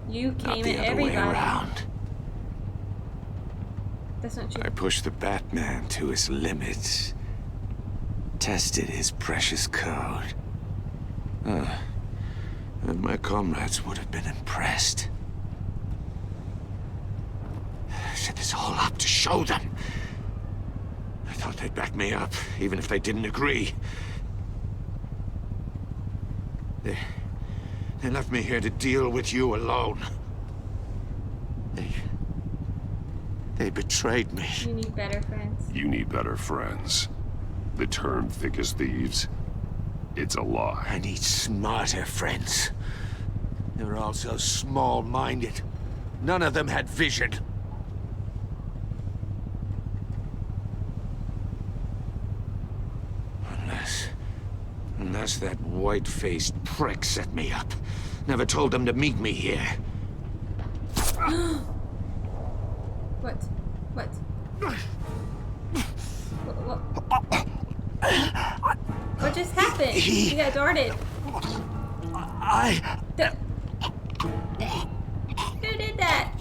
You Not came the at other way everybody. around. That's not true. I pushed the Batman to his limits. Tested his precious code. And my comrades would have been impressed. I set this all up to show them. I thought they'd back me up, even if they didn't agree. They left me here to deal with you alone. They betrayed me. You need better friends. You need better friends. The term thick as thieves, it's a lie. I need smarter friends. They were all so small-minded. None of them had vision. Unless that white-faced prick set me up. Never told them to meet me here. What? What? What just happened? You got darted. Who did that?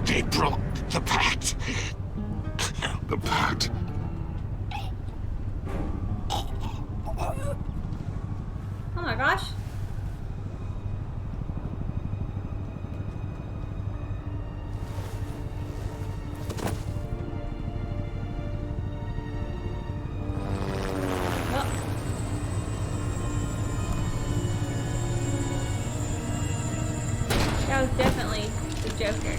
They broke the pact. The pact? Oh my gosh. That was definitely the Joker.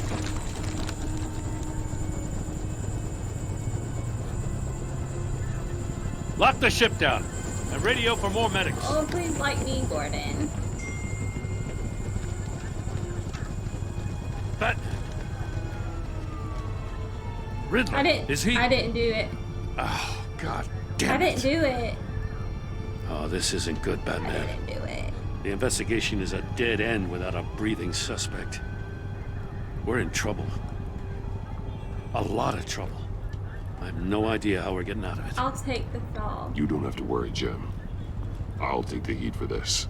Lock the ship down. And radio for more medics. Oh, please like me, Gordon. But Riddler, I didn't do it. Oh, God damn I didn't do it. Oh, this isn't good, Batman. I didn't do it. The investigation is a dead end without a breathing suspect. We're in trouble. A lot of trouble. I have no idea how we're getting out of it. I'll take the fall. You don't have to worry, Jim. I'll take the heat for this.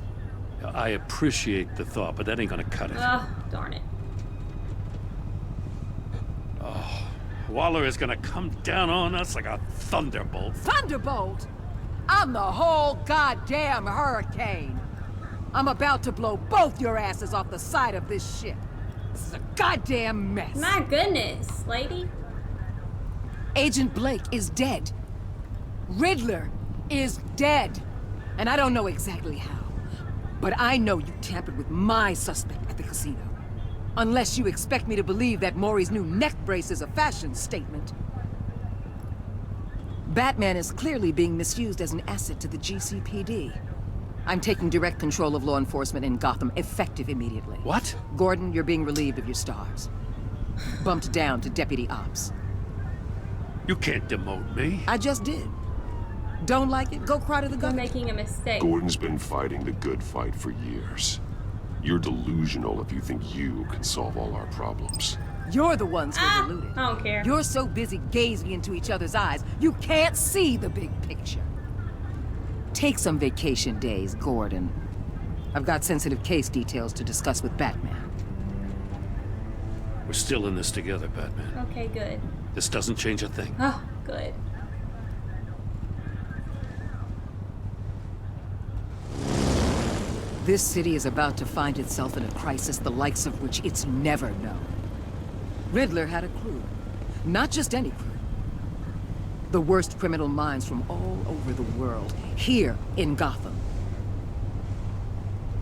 I appreciate the thought, but that ain't gonna cut it. Oh, darn it. Oh, Waller is gonna come down on us like a thunderbolt. Thunderbolt? I'm the whole goddamn hurricane. I'm about to blow both your asses off the side of this ship. This is a goddamn mess. My goodness, lady. Agent Blake is dead. Riddler is dead. And I don't know exactly how. But I know you tampered with my suspect at the casino. Unless you expect me to believe that Maury's new neck brace is a fashion statement. Batman is clearly being misused as an asset to the GCPD. I'm taking direct control of law enforcement in Gotham, effective immediately. What? Gordon, you're being relieved of your stars. Bumped down to Deputy Ops. You can't demote me. I just did. Don't like it? Go cry to the You're governor. making a mistake. Gordon's been fighting the good fight for years. You're delusional if you think you can solve all our problems. You're the ones who are deluded. I don't care. You're so busy gazing into each other's eyes, you can't see the big picture. Take some vacation days, Gordon. I've got sensitive case details to discuss with Batman. We're still in this together, Batman. Okay, good. This doesn't change a thing. Oh, good. This city is about to find itself in a crisis the likes of which it's never known. Riddler had a crew. Not just any crew. The worst criminal minds from all over the world, here in Gotham.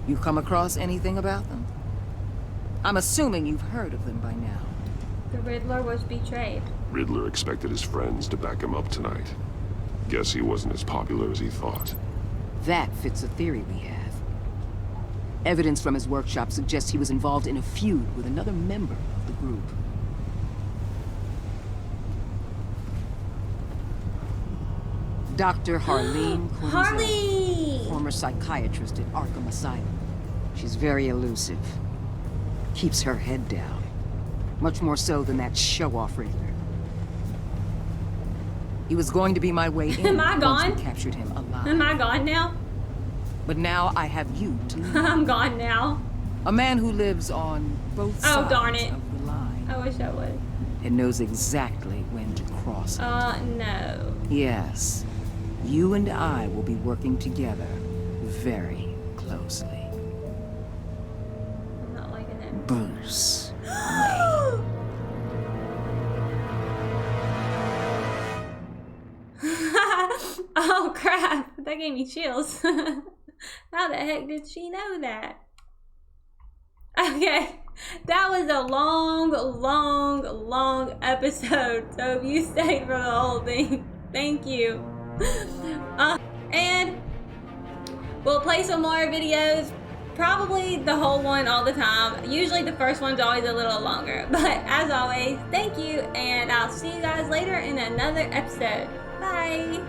You come across anything about them? I'm assuming you've heard of them by now. The Riddler was betrayed. Riddler expected his friends to back him up tonight. Guess he wasn't as popular as he thought. That fits a theory we have. Evidence from his workshop suggests he was involved in a feud with another member of the group. Dr. Harleen Quinzel, Harley! former psychiatrist at Arkham Asylum. She's very elusive. Keeps her head down. Much more so than that show-off Riddler. He was going to be my way in Am I once gone? we captured him alive. Am I gone now? But now I have you to lead. I'm gone now. A man who lives on both sides darn it. of the line I wish I would. and knows exactly when to cross it. No. Yes. You and I will be working together very closely. I'm not liking it. Bruce. Oh crap, that gave me chills. How the heck did she know that? Okay, that was a long episode. So if you stayed for the whole thing, thank you. And we'll play some more videos. Probably the whole one all the time. Usually the first one's always a little longer. But as always, thank you. And I'll see you guys later in another episode. Bye.